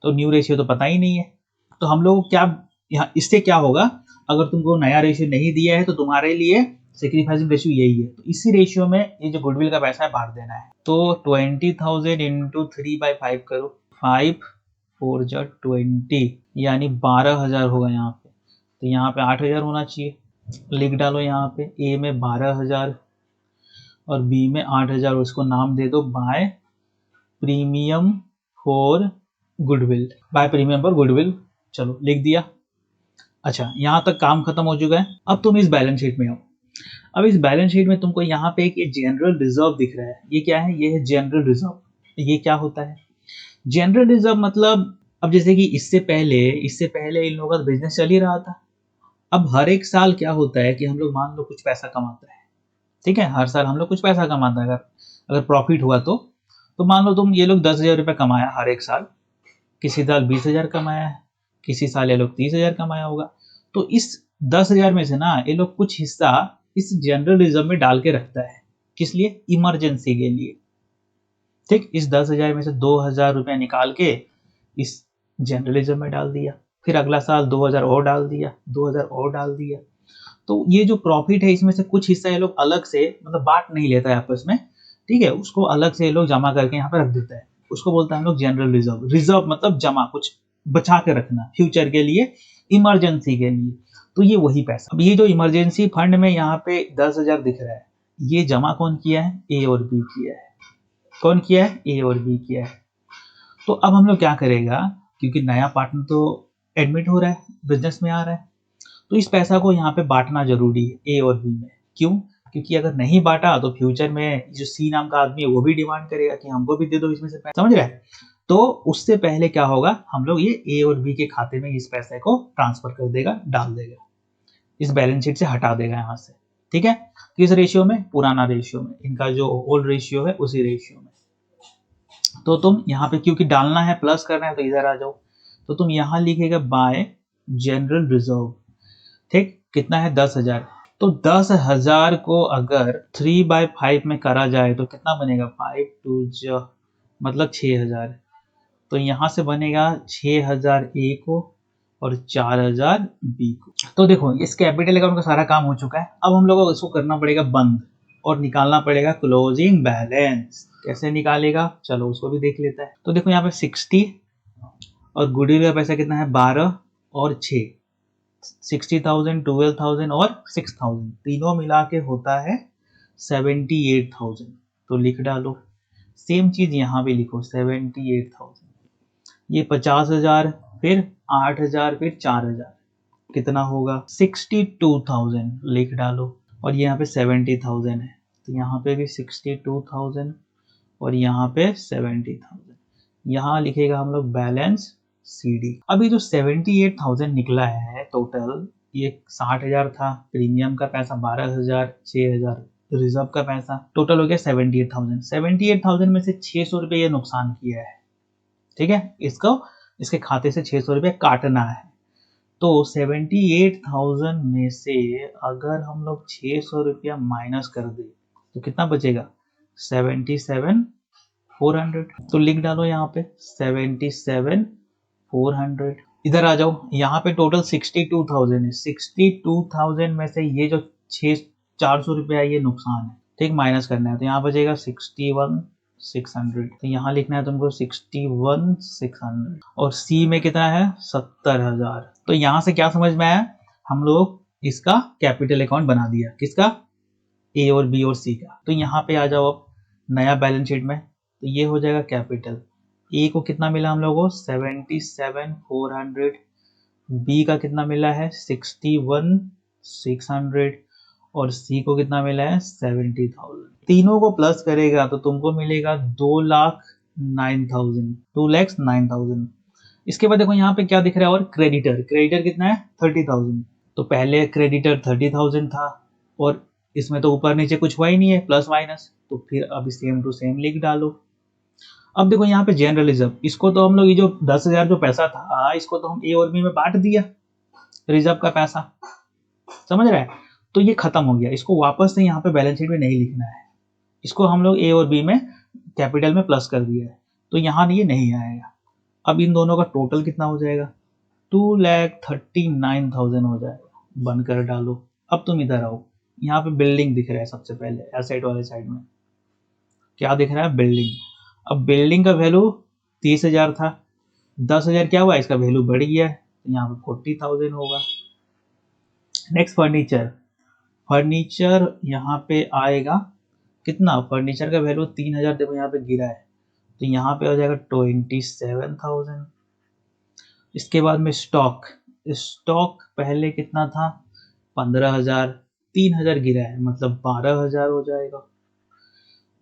तो न्यू रेशियो तो पता ही नहीं है, तो हम लोग क्या, यहाँ इससे क्या होगा, अगर तुमको नया रेशियो नहीं दिया है तो तुम्हारे लिए सेक्रीफाइसिंग रेशियो यही है। तो इसी रेशियो में ये जो गुडविल का पैसा है बांट देना है। तो 20,000 इंटू 3/5 करो, 5 4 जा 20 यानी 12,000 होगा यहाँ पे। तो यहाँ पे 8,000 होना चाहिए, लिख डालो यहाँ पे ए में 12,000 और बी में 8,000, उसको नाम दे दो by premium for goodwill, by premium for goodwill. चलो लिख दिया। अच्छा, यहाँ तक काम खत्म हो चुका है। अब तुम इस बैलेंस शीट में हो। अब इस बैलेंस शीट में तुमको यहाँ पे एक ये जनरल रिजर्व दिख रहा है। ये क्या है? ये है जनरल रिजर्व। ये क्या होता है जनरल रिजर्व? मतलब अब जैसे कि इससे पहले इन लोगों का बिजनेस चल ही रहा था। अब हर एक साल क्या होता है कि हम लोग मान लो कुछ पैसा कमाते हैं, ठीक है, हर साल हम लोग कुछ पैसा कमाते हैं। अगर प्रॉफिट हुआ तो मान लो तुम ये लोग 10,000 रुपये कमाया हर एक साल, किसी साल 20,000 कमाया है, किसी साल ये लोग 30,000 कमाया होगा। तो इस 10,000 में से ना ये लोग कुछ हिस्सा इस जनरल रिजर्व में डाल के रखता है। किस लिए? इमरजेंसी के लिए। ठीक, इस 10,000 में से 2,000 रुपया निकाल के इस जनरल रिजर्व में डाल दिया, फिर अगला साल 2,000 और डाल दिया, 2,000 और डाल दिया। तो ये जो प्रॉफिट है इसमें से कुछ हिस्सा ये लोग अलग से, मतलब बांट नहीं लेता है आपस में, ठीक है, उसको अलग से ये लोग जमा करके यहाँ पे रख देता है। उसको बोलता है हम लोग जनरल रिजर्व। रिजर्व मतलब जमा, कुछ बचा के रखना फ्यूचर के लिए, इमरजेंसी के लिए। तो ये वही पैसा। अब ये जो इमरजेंसी फंड में यहाँ पे 10,000 दिख रहा है, ये जमा कौन किया है? ए और बी किया है। कौन किया है? ए और बी किया है। तो अब हम लोग क्या करेगा, क्योंकि नया पार्टनर तो एडमिट हो रहा है, बिजनेस में आ रहा है, तो इस पैसा को यहाँ पे बांटना जरूरी है ए और बी में। क्यों? क्योंकि अगर नहीं बांटा तो फ्यूचर में जो सी नाम का आदमी है वो भी डिमांड करेगा कि हमको भी दे दो इसमें से पैसा, समझ रहे हैं? तो उससे पहले क्या होगा, हम लोग ये ए और बी के खाते में इस पैसे को ट्रांसफर कर देगा, डाल देगा, इस बैलेंस शीट से हटा देगा यहाँ से। ठीक है, किस रेशियो में? पुराना रेशियो में, इनका जो ओल्ड रेशियो है उसी रेशियो में। तो तुम यहाँ पे क्योंकि डालना है, प्लस करना है, तो इधर आ जाओ। तो तुम यहाँ लिखेगा बाय जनरल रिजर्व। ठीक, कितना है? 10,000। तो 10,000 को अगर 3/5 में करा जाए तो कितना बनेगा? 5 2 मतलब 6,000। तो यहाँ से बनेगा 6,000 ए को और 4,000 बी को। तो देखो इस कैपिटल अकाउंट का सारा काम हो चुका है। अब हम लोगों को इसको करना पड़ेगा बंद और निकालना पड़ेगा क्लोजिंग बैलेंस। कैसे निकालेगा? चलो उसको भी देख लेता है। तो देखो यहाँ पे 60 और गुडविल का पैसा कितना है? 12 और 6, 60,000, 12,000 और 6,000, तीनों मिला के होता है 78,000। तो लिख डालो। सेम चीज यहाँ भी लिखो 78,000। ये 50,000, फिर 8,000, फिर 4,000, कितना होगा? 62,000। लिख डालो। और यहाँ पे 70,000 है, तो यहाँ पे भी 62,000 और यहाँ पे 70,000। यहाँ लिखेगा हम लोग बैलेंस CD। अभी जो 78,000 निकला है टोटल, ये 60,000 था, प्रीमियम का पैसा 12,000, 6,000 रिजर्व का पैसा, टोटल हो गया 78,000। 78,000 में से 600 रुपये ये नुकसान किया है। ठीक है, इसको इसके खाते से 600 रुपये काटना है। तो 78,000 में से अगर हम लोग 600 रुपया माइनस कर दे तो कितना बचेगा? 77,400। तो लिख डालो यहाँ पे 77,400। इधर आ जाओ, यहाँ पे टोटल 62,000 है। 62,000 में से ये जो 400 रुपया ये नुकसान है, ठीक, माइनस करना है। तो यहाँ बचेगा 61,600। तो यहाँ लिखना है तुमको 61,600। और सी में कितना है? 70,000। तो यहाँ से क्या समझ में आया? हम लोग इसका कैपिटल अकाउंट बना दिया। किसका? ए और बी और सी का। तो यहाँ पे आ जाओ अब नया बैलेंस शीट में, तो ये हो जाएगा कैपिटल। ए को कितना मिला हम लोगों को? 77,400। बी का कितना मिला है? 61,600। और सी को कितना मिला है? 70,000। तीनों को प्लस करेगा तो तुमको मिलेगा 2,09,000, 2,09,000। इसके बाद देखो यहाँ पे क्या दिख रहा है, और क्रेडिटर। क्रेडिटर कितना है? 30,000। तो पहले क्रेडिटर 30,000 था और इसमें तो ऊपर नीचे कुछ हुआ ही नहीं है, प्लस माइनस, तो फिर अब सेम टू सेम लिख डालो। अब देखो यहाँ पे जनरल रिजर्व, इसको तो हम लोग ये जो 10,000 जो पैसा था इसको तो हम ए और बी में बांट दिया, रिजर्व का पैसा, समझ रहे हैं? तो ये खत्म हो गया, इसको वापस से यहाँ पे बैलेंस शीट में नहीं लिखना है, इसको हम लोग ए और बी में कैपिटल में प्लस कर दिया है, तो यहाँ ये नहीं आएगा। अब इन दोनों का टोटल कितना हो जाएगा? 2,39,000 हो जाएगा। बंद कर डालो। अब तुम इधर आओ, यहाँ पे बिल्डिंग दिख रहा है सबसे पहले एसेट वाले साइड में, क्या दिख रहा है? बिल्डिंग। अब बिल्डिंग का वैल्यू 30,000 था, 10,000 क्या हुआ, इसका वैल्यू बढ़ गया है, तो यहाँ पे 40,000 होगा। नेक्स्ट फर्नीचर, फर्नीचर यहाँ पे आएगा कितना, फर्नीचर का वैल्यू 3,000 देखो यहाँ पे गिरा है, तो यहाँ पे हो जाएगा 27,000। इसके बाद में स्टॉक, स्टॉक पहले कितना था 15,000, 3,000 गिरा है मतलब 12,000 हो जाएगा।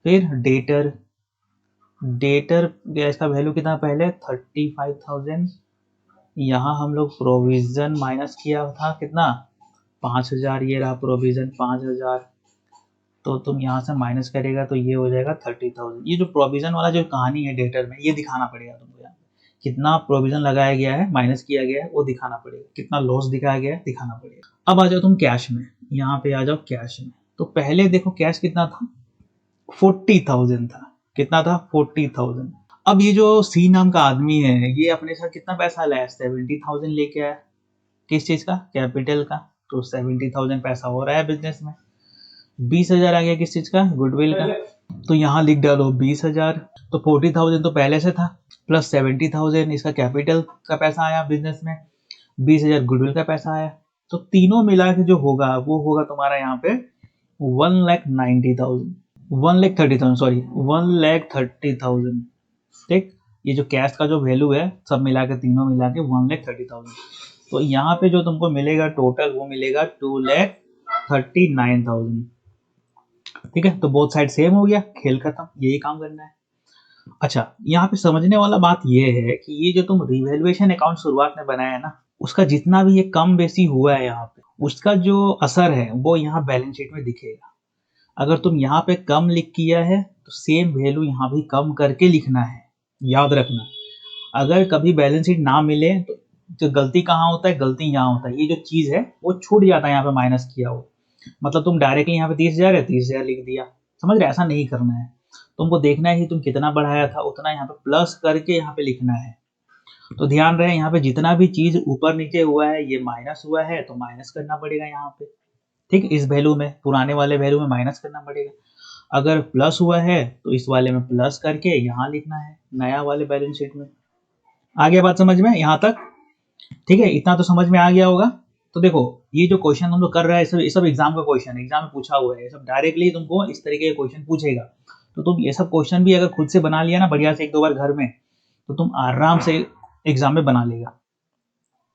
फिर डेटर, डेटर इसका वैल्यू कितना पहले 35,000, यहाँ हम लोग प्रोविजन माइनस किया था कितना 5,000, ये रहा प्रोविजन 5,000, तो तुम यहाँ से माइनस करेगा तो ये हो जाएगा 30,000। ये जो प्रोविजन वाला जो कहानी है डेटर में, ये दिखाना पड़ेगा तुमको, यहाँ कितना प्रोविजन लगाया गया है माइनस किया गया है वो दिखाना पड़ेगा, कितना लॉस दिखाया गया है दिखाना पड़ेगा। अब आ जाओ तुम कैश में, यहाँ पे आ जाओ कैश में, तो पहले देखो कैश कितना था 40,000 था, कितना था 40,000। अब ये जो सी नाम का आदमी है ये अपने साथ कितना पैसा लाया 70,000 लेके आया, किस चीज का, कैपिटल का, तो 70,000 पैसा हो रहा है बिजनेस में। 20,000 आ गया किस चीज का, गुडविल का, तो यहाँ लिख डालो 20,000, तो 40,000 तो पहले से था प्लस 70,000 इसका कैपिटल का पैसा आया बिजनेस में, 20,000 गुडविल का पैसा आया, तो तीनों मिला के जो होगा वो होगा तुम्हारा यहाँ पे 1,90,000, 1,30,000 सॉरी 1,30,000। ठीक, ये जो कैश का जो वैल्यू है सब मिला के तीनों मिला के 1,30,000, तो यहाँ पे जो तुमको मिलेगा टोटल वो मिलेगा 2,39,000। ठीक है, तो बोथ साइड सेम हो गया, खेल खत्म, यही काम करना है। अच्छा, यहाँ पे समझने वाला बात ये है कि ये जो तुम रिवैल्यूएशन अकाउंट शुरुआत में बनाया है ना, उसका जितना भी ये कम बेसी हुआ है यहाँ पे, उसका जो असर है वो यहाँ बैलेंस शीट में दिखेगा। अगर तुम यहाँ पे कम लिख किया है तो सेम वैल्यू यहाँ भी कम करके लिखना है, याद रखना। अगर कभी बैलेंस शीट ना मिले तो जो गलती कहाँ होता है, गलती यहाँ होता है, ये जो चीज है वो छूट जाता है यहाँ पे माइनस किया हो, मतलब तुम डायरेक्टली यहाँ पे 30,000 है 30,000 लिख दिया, समझ रहे, ऐसा नहीं करना है। तुमको देखना है कि तुम कितना बढ़ाया था उतना यहाँ पे प्लस करके यहाँ पे लिखना है। तो ध्यान रहे यहाँ पे जितना भी चीज ऊपर नीचे हुआ है ये माइनस हुआ है तो माइनस करना पड़ेगा यहाँ पे। ठीक, इस वैल्यू में पुराने वाले वैल्यू में माइनस करना पड़ेगा। अगर प्लस हुआ है तो इस वाले में प्लस करके यहाँ लिखना है नया वाले बैलेंस शीट में। आ गया बात समझ में यहाँ तक? ठीक है, इतना तो समझ में आ गया होगा। तो देखो ये जो क्वेश्चन हम लोग कर रहे हैं ये सब एग्जाम का क्वेश्चन, एग्जाम में पूछा हुआ है, ये सब डायरेक्टली तुमको इस तरीके के क्वेश्चन पूछेगा। तो तुम ये सब क्वेश्चन भी अगर खुद से बना लिया ना बढ़िया से एक दो बार घर में, तो तुम आराम से एग्जाम में बना लेगा।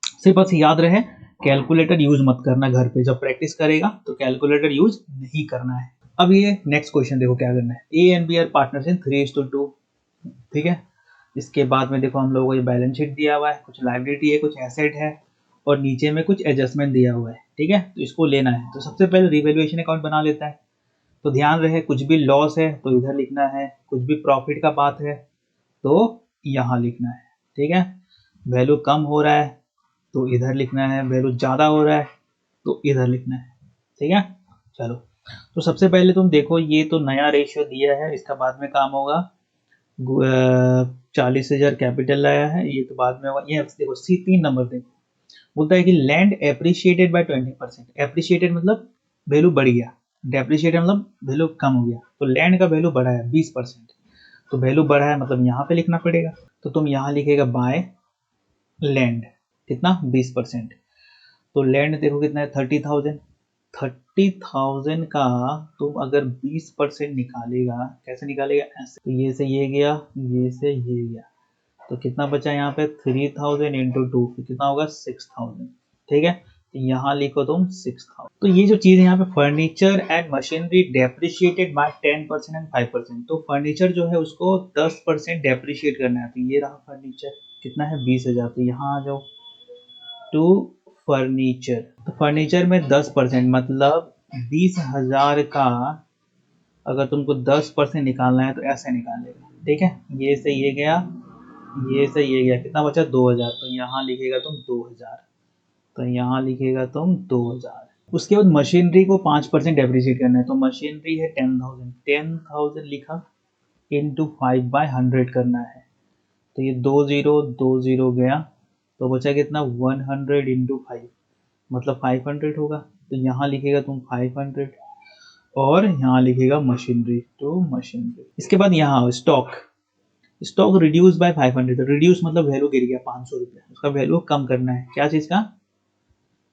सिर्फ बस याद रहे कैलकुलेटर यूज मत करना, घर पे जब प्रैक्टिस करेगा तो कैलकुलेटर यूज नहीं करना है। अब ये नेक्स्ट क्वेश्चन देखो क्या करना है, A and B are partners in 3:2। ठीक है, इसके बाद में देखो हम लोगों को ये बैलेंस शीट दिया हुआ है, कुछ लायबिलिटी है कुछ एसेट है और नीचे में कुछ एडजस्टमेंट दिया हुआ है। ठीक है, तो इसको लेना है, तो सबसे पहले रिवैल्यूएशन अकाउंट बना लेता है। तो ध्यान रहे कुछ भी लॉस है तो इधर लिखना है, कुछ भी प्रॉफिट का बात है तो यहाँ लिखना है। ठीक है, वैल्यू कम हो रहा है तो इधर लिखना है, वैल्यू ज़्यादा हो रहा है तो इधर लिखना है। ठीक है, चलो तो सबसे पहले तुम देखो ये तो नया रेशियो दिया है, इसका बाद में काम होगा। 40,000 कैपिटल लाया है, ये तो बाद में होगा। ये देखो सी 3 नंबर देखो, बोलता है कि लैंड एप्रिशिएटेड बाय 20%। एप्रिशिएटेड मतलब वैल्यू बढ़ गया, डेप्रिशिएटेड मतलब वैल्यू कम हो गया, तो लैंड का वैल्यू बढ़ा है 20%, तो वैल्यू बढ़ा है मतलब यहाँ पे लिखना पड़ेगा। तो तुम यहाँ लिखेगा बाय लैंड कितना 20%, तो लैंड देखो कितना है 30,000। 30,000 का तुम अगर 20% निकालेगा, कैसे निकालेगा ऐसे, तो ये से ये गया ये से ये गया, तो कितना बचा यहाँ पे 3,000 इंटू 2 कितना होगा 6,000। ठीक है, तो यहाँ लिखो तुम 6,000। तो ये जो चीज है यहाँ पे furniture and machinery depreciated by 10% and 5%, तो फर्नीचर जो है उसको 10% डेप्रिशिएट करना है, तो ये रहा फर्नीचर कितना है 20,000, तो यहाँ आ जाओ टू फर्नीचर, तो फर्नीचर में 10% मतलब 20,000 का अगर तुमको 10% निकालना है तो ऐसे निकालेगा। ठीक है, ये से ये गया ये से ये गया, कितना बचा 2,000, तो यहाँ लिखेगा तुम 2,000, तो यहाँ लिखेगा तुम 2,000। उसके बाद मशीनरी को 5% डेप्रिशिएट करना है, तो मशीनरी है 10,000, 10,000 लिखा इंटू 5/100 करना है, तो ये 2,020 गया, तो बचा कितना 100 इंटू 5 मतलब 500 होगा। तो यहाँ लिखेगा तुम 500 और यहाँ लिखेगा मशीनरी टू मशीनरी। इसके बाद यहाँ stock, stock reduce by 500, reduce मतलब वैल्यू गिर गया 500 रुपये, उसका वैल्यू कम करना है, क्या चीज का,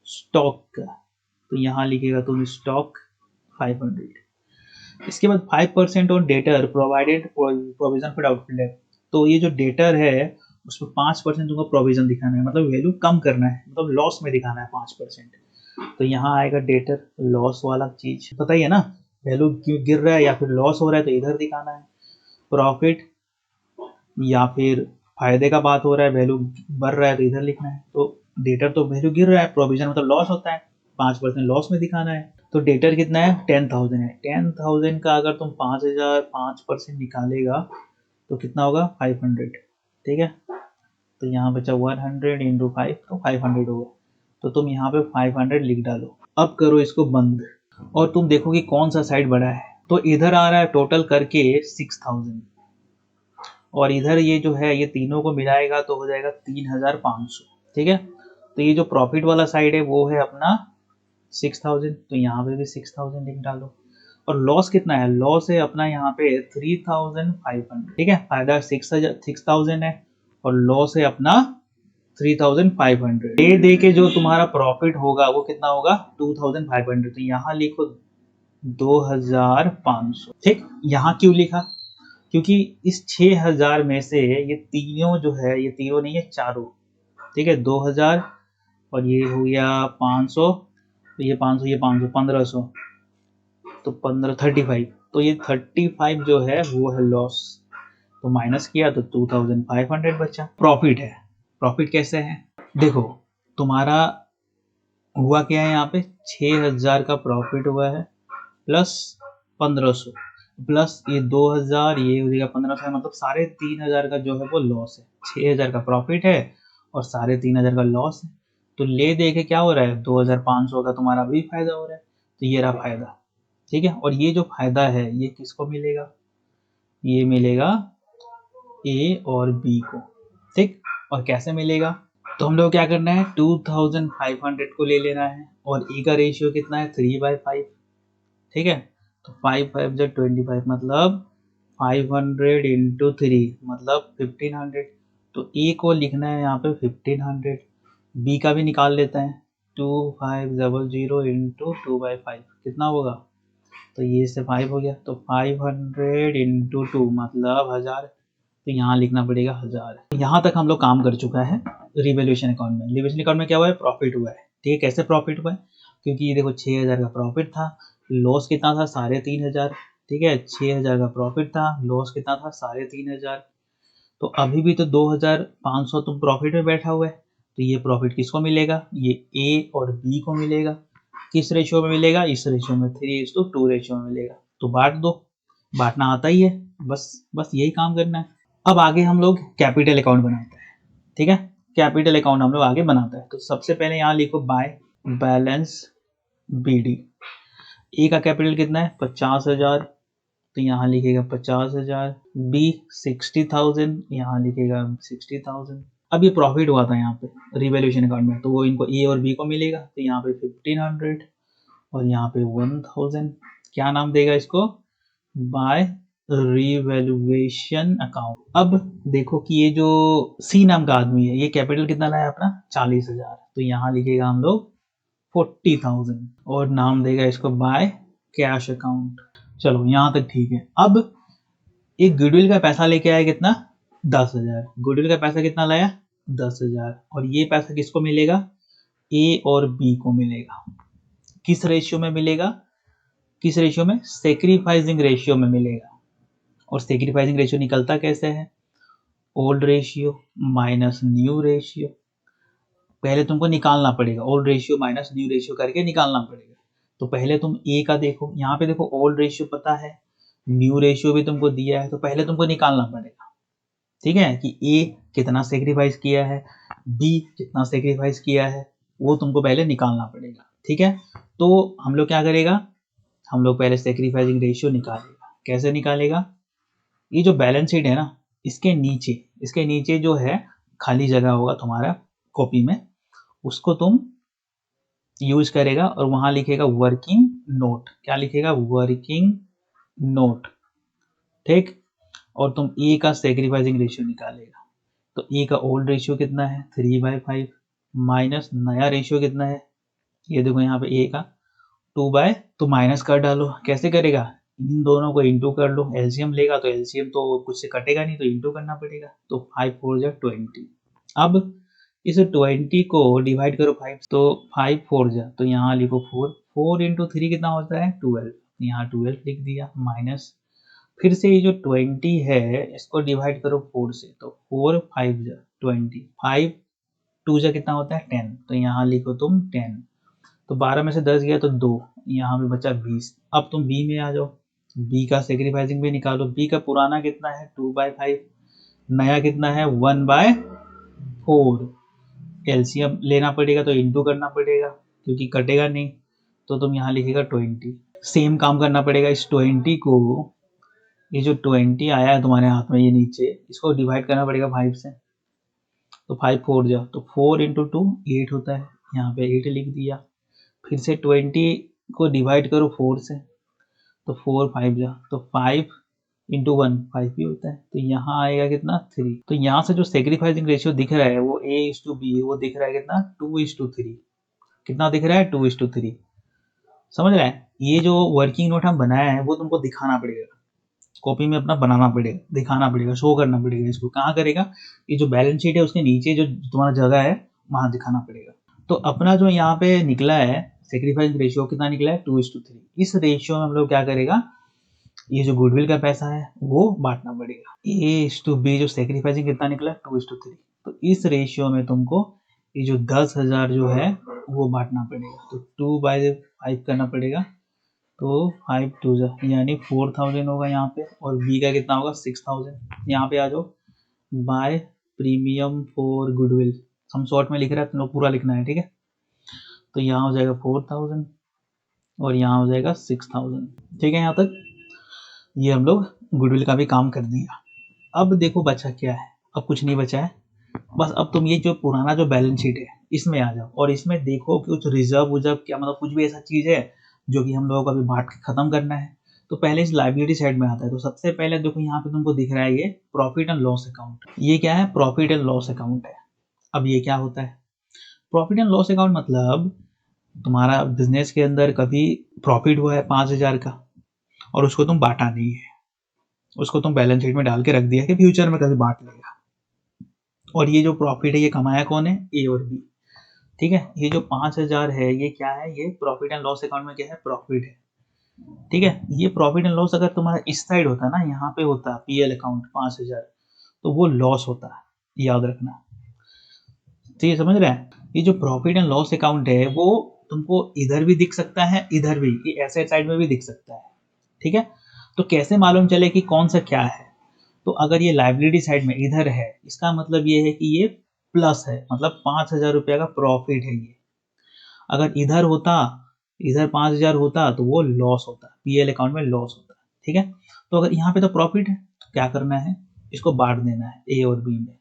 स्टॉक का। तो यहाँ लिखेगा तुम स्टॉक 500। इसके बाद 5% on debtor provided provision for output है। तो ये जो डेटर है उसमें 5% तुमको प्रोविजन दिखाना है, मतलब वैल्यू कम करना है, मतलब लॉस में दिखाना है 5%। तो यहाँ आएगा डेटर लॉस वाला चीज, पता ही है ना, वैल्यू क्यों गिर रहा है या फिर लॉस हो रहा है तो इधर दिखाना है। प्रॉफिट या फिर फायदे का बात हो रहा है, वैल्यू बढ़ रहा है तो इधर लिखना है। तो डेटर तो वैल्यू गिर रहा है, प्रोविजन मतलब लॉस होता है, 5% लॉस में दिखाना है। तो डेटर कितना है, 10,000 है। 10,000 का अगर तुम 5,000 5% निकालेगा तो कितना होगा, 500, ठीक है। तो यहाँ बचा 100 इंटू 5 तो 500 होगा। तो तुम यहाँ पे 500 लिख डालो। अब करो इसको बंद और तुम देखो कि कौन सा साइड बड़ा है। तो इधर आ रहा है टोटल करके 6,000 और इधर ये जो है ये तीनों को मिलाएगा तो हो जाएगा 3,500, ठीक है। तो ये जो प्रॉफिट वाला साइड है वो है अपना 6,000, तो यहाँ पे भी 6,000 लिख डालो। और लॉस कितना है, लॉस है अपना यहाँ पे 3,500, ठीक है। फायदा 6,000 है और लॉस है अपना 3,500। दे दे के जो तुम्हारा प्रॉफिट होगा वो कितना होगा, 2,500। तो यहाँ लिखो 2,500, ठीक। यहाँ क्यों लिखा, क्योंकि इस 6,000 में से ये तीनों जो है, ये तीनों नहीं है चारों, ठीक है। 2,000 और ये हो गया 500, तो ये 500 ये 500 1500, तो 35, तो ये 35 जो है वो है लॉस। तो माइनस किया तो 2,500 बचा। प्रॉफिट है, प्रॉफिट कैसे है, देखो तुम्हारा हुआ क्या है, यहाँ पे 6,000 का प्रॉफिट हुआ है प्लस 1,500 प्लस ये 2,000, ये हो जाएगा 1,500, मतलब 3,500 का जो है वो लॉस है। 6,000 का प्रॉफिट है और 3,500 का लॉस है। तो ले दे के क्या हो रहा है, 2,500 का तुम्हारा भी फायदा हो रहा है। तो ये रहा फायदा, ठीक है। और ये जो फायदा है ये किसको मिलेगा, ये मिलेगा ए और बी को, ठीक। और कैसे मिलेगा, तो हम लोग क्या करना है, 2,500 को ले लेना है और ए का रेशियो कितना है, 3/5, ठीक है। तो 5 5 जो 25, मतलब 500 इंटू 3 मतलब 1,500। तो ए को लिखना है यहाँ पे 1,500, बी का भी निकाल लेते हैं, 2,500 इंटू 2/5 कितना होगा, तो ये से 5 हो गया। तो 500 इंटू 2 मतलब 1,000, तो यहाँ लिखना पड़ेगा 1,000। यहाँ तक हम लोग काम कर चुका है रिवैल्यूएशन अकाउंट में। रिवैल्यूएशन अकाउंट में क्या हुआ है, प्रॉफिट हुआ है, ठीक है। कैसे प्रॉफिट हुआ है, क्योंकि ये देखो 6,000 का प्रॉफिट था, लॉस कितना था, 3,500, ठीक है। 6,000 का प्रॉफिट था, लॉस कितना था, 3,500। तो अभी भी तो 2,500 तुम प्रॉफिट में बैठा हुआ है, तो ये प्रॉफिट किसको मिलेगा, ये ए और बी को मिलेगा। किस रेशियो में मिलेगा, इस रेशियो में, 3:2 रेशियो में मिलेगा। तो बांट दो, बांटना आता ही है, बस बस यही काम करना है। अब आगे हम लोग कैपिटल अकाउंट बनाते हैं, ठीक है। कैपिटल अकाउंट हम लोग आगे बनाते हैं। तो सबसे पहले यहाँ लिखो बाय बैलेंस बीडी। ए का कैपिटल कितना है, 50,000, तो यहाँ लिखेगा 50,000। बी 60,000, यहाँ लिखेगा 60,000। अब ये प्रॉफिट हुआ था यहाँ पे रिवैल्यूएशन अकाउंट में, तो वो इनको ए और बी को मिलेगा। तो यहाँ पे 1,500 और यहाँ पे 1,000। क्या नाम देगा इसको, बाय रिवैल्यूएशन अकाउंट। अब देखो कि ये जो सी नाम का आदमी है ये कैपिटल कितना लाया अपना, 40,000, तो यहाँ लिखेगा हम लोग 40,000 और नाम देगा इसको बाय कैश अकाउंट। चलो यहाँ तक ठीक है। अब एक गुडविल का पैसा लेके आया कितना, 10,000। गुडविल का पैसा कितना लाया, 10,000, और ये पैसा किसको मिलेगा, ए और बी को मिलेगा। किस रेशियो में मिलेगा, किस रेशियो में, सेक्रीफाइसिंग रेशियो में मिलेगा। और सेक्रीफाइसिंग रेशियो निकलता कैसे है, old ratio minus new ratio. पहले तुमको निकालना पड़ेगा, old ratio minus new ratio करके निकालना पड़ेगा। तो पहले तुम ए का देखो, यहाँ पे देखो ओल्ड रेशियो पता है, न्यू रेशियो भी तुमको दिया है, तो पहले तुमको निकालना पड़ेगा, ठीक है, कि ए कितना सेक्रीफाइस किया है, बी कितना सेक्रीफाइस किया है, वो तुमको पहले निकालना पड़ेगा, ठीक है। तो हम लोग क्या करेगा, हम लोग पहले सेक्रीफाइसिंग रेशियो निकालेगा। कैसे निकालेगा, ये जो बैलेंस शीट है ना, इसके नीचे जो है खाली जगह होगा तुम्हारा कॉपी में, उसको तुम यूज करेगा और वहां लिखेगा वर्किंग नोट। क्या लिखेगा? Working note. ठीक। और तुम ए का सेक्रीफाइसिंग रेशियो निकालेगा। तो ए का ओल्ड रेशियो कितना है? 3/5 माइनस नया रेशियो कितना है? ये देखो यहाँ पे ए का 2/, तो माइनस कर डालो। कैसे करेगा? इन दोनों को इंटू कर लो। एलसीएम लेगा तो एलसीएम तो कुछ से कटेगा नहीं, तो इंटू करना पड़ेगा। तो 5 4 जा 20। अब इस 20 को डिवाइड करो 5, तो 5 4 जा, तो यहाँ लिखो 4। 4 इंटू 3 कितना होता है? 12। यहाँ 12 लिख दिया, माइनस फिर से ये जो 20 है इसको डिवाइड करो 4 से, तो 4 5 जा 20, 5 2 जा कितना होता है? 10। तो यहाँ लिखो तुम 10। तो 12 में से 10 गया तो 2, यहाँ पे बचा 20। अब तुम बी में आ जाओ, बी का सेक्रीफाइसिंग भी निकालो। बी का पुराना कितना है? 2/5, नया कितना है? 1/4। एलसीएम लेना पड़ेगा तो इंटू करना पड़ेगा क्योंकि कटेगा नहीं, तो तुम यहाँ लिखेगा 20। सेम काम करना पड़ेगा। इस 20 को, ये जो 20 आया है तुम्हारे हाथ में ये नीचे, इसको डिवाइड करना पड़ेगा 5 से। तो 5 4 जा, तो 4 इंटू 2 8 होता है, यहाँ पे 8 लिख दिया। फिर से 20 को डिवाइड करो 4 से, तो 4 5 जा, तो 5 इंटू 1 5 भी होता है। तो यहाँ आएगा कितना? 3। तो यहाँ से जो सेक्रीफाइसिंग रेशियो दिख रहा है वो A:B, वो दिख रहा है कितना? 2:3। कितना दिख रहा है? 2:3। समझ रहा है? ये जो वर्किंग नोट हम बनाया है वो तुमको दिखाना पड़ेगा, कॉपी में अपना बनाना पड़ेगा, दिखाना पड़ेगा, शो करना पड़ेगा। इसको कहाँ करेगा? ये जो बैलेंस शीट है उसके नीचे जो तुम्हारा जगह है वहां दिखाना पड़ेगा। तो अपना जो यहाँ पे निकला है सेक्रीफाइस रेशियो कितना निकला है? 2:3। इस रेशियो में हम लोग क्या करेगा? ये जो गुडविल का पैसा है वो बांटना पड़ेगा। A:B जो सेक्रीफाइसिंग कितना निकला? 2:3। तो इस रेशियो में तुमको ये जो 10,000 जो है वो बांटना पड़ेगा। तो 2/5 करना पड़ेगा। तो 5 2 जा, यानी 4000 होगा यहाँ पे, और बी का कितना होगा? 6000। यहाँ पे आ जाओ, बाय प्रीमियम फॉर गुडविल, हम शॉर्ट में लिख रहे हैं, तुम लोग पूरा लिखना है, ठीक है? तो यहाँ हो जाएगा 4000 और यहाँ हो जाएगा 6000। ठीक है? यहाँ तक ये हम लोग गुडविल का भी काम कर दिया। अब देखो बचा क्या है? अब कुछ नहीं बचा है, बस अब तुम ये जो पुराना जो बैलेंस शीट है इसमें आ जाओ और इसमें देखो कि कुछ रिजर्व उजर्व क्या, मतलब कुछ भी ऐसा चीज है जो कि हम लोगों को अभी बांट के खत्म करना है। तो पहले इस लाइबिलिटी साइड में आता है। तो सबसे पहले देखो यहाँ पे तुमको दिख रहा है ये प्रॉफिट एंड लॉस अकाउंट। ये क्या है? प्रॉफिट एंड लॉस अकाउंट है। अब ये क्या होता है? प्रॉफिट एंड लॉस अकाउंट मतलब तुम्हारा बिजनेस के अंदर कभी प्रॉफिट हुआ है 5,000 का और उसको तुम बांटा नहीं है, उसको तुम बैलेंस शीट में डाल के रख दिया कि फ्यूचर में कभी बांट लेगा। और ये जो प्रॉफिट है ये कमाया कौन है? ए और बी। ठीक है? ये जो 5,000 है ये क्या है? ये प्रॉफिट एंड लॉस अकाउंट में क्या है? प्रॉफिट है। ठीक है? ये प्रॉफिट एंड लॉस अगर तुम्हारा इस साइड होता ना, यहाँ पे होता पीएल अकाउंट 5,000, तो वो लॉस होता है, याद रखना। तो ये समझ रहे हैं? ये जो प्रॉफिट एंड लॉस अकाउंट है वो तुमको इधर भी दिख सकता है, इधर भी, ये एसेट साइड में भी दिख सकता है। ठीक है? तो कैसे मालूम चले कि कौन सा क्या है? तो अगर ये लाइबिलिटी साइड में इधर है, इसका मतलब ये है कि ये प्लस है, मतलब 5,000 रुपये का प्रॉफिट है ये। अगर इधर होता, इधर 5,000 होता तो वो लॉस होता, पीएल अकाउंट में लॉस होता। ठीक है? तो अगर यहाँ पे तो प्रॉफिट है तो क्या करना है? इसको बांट देना है ए और बी में।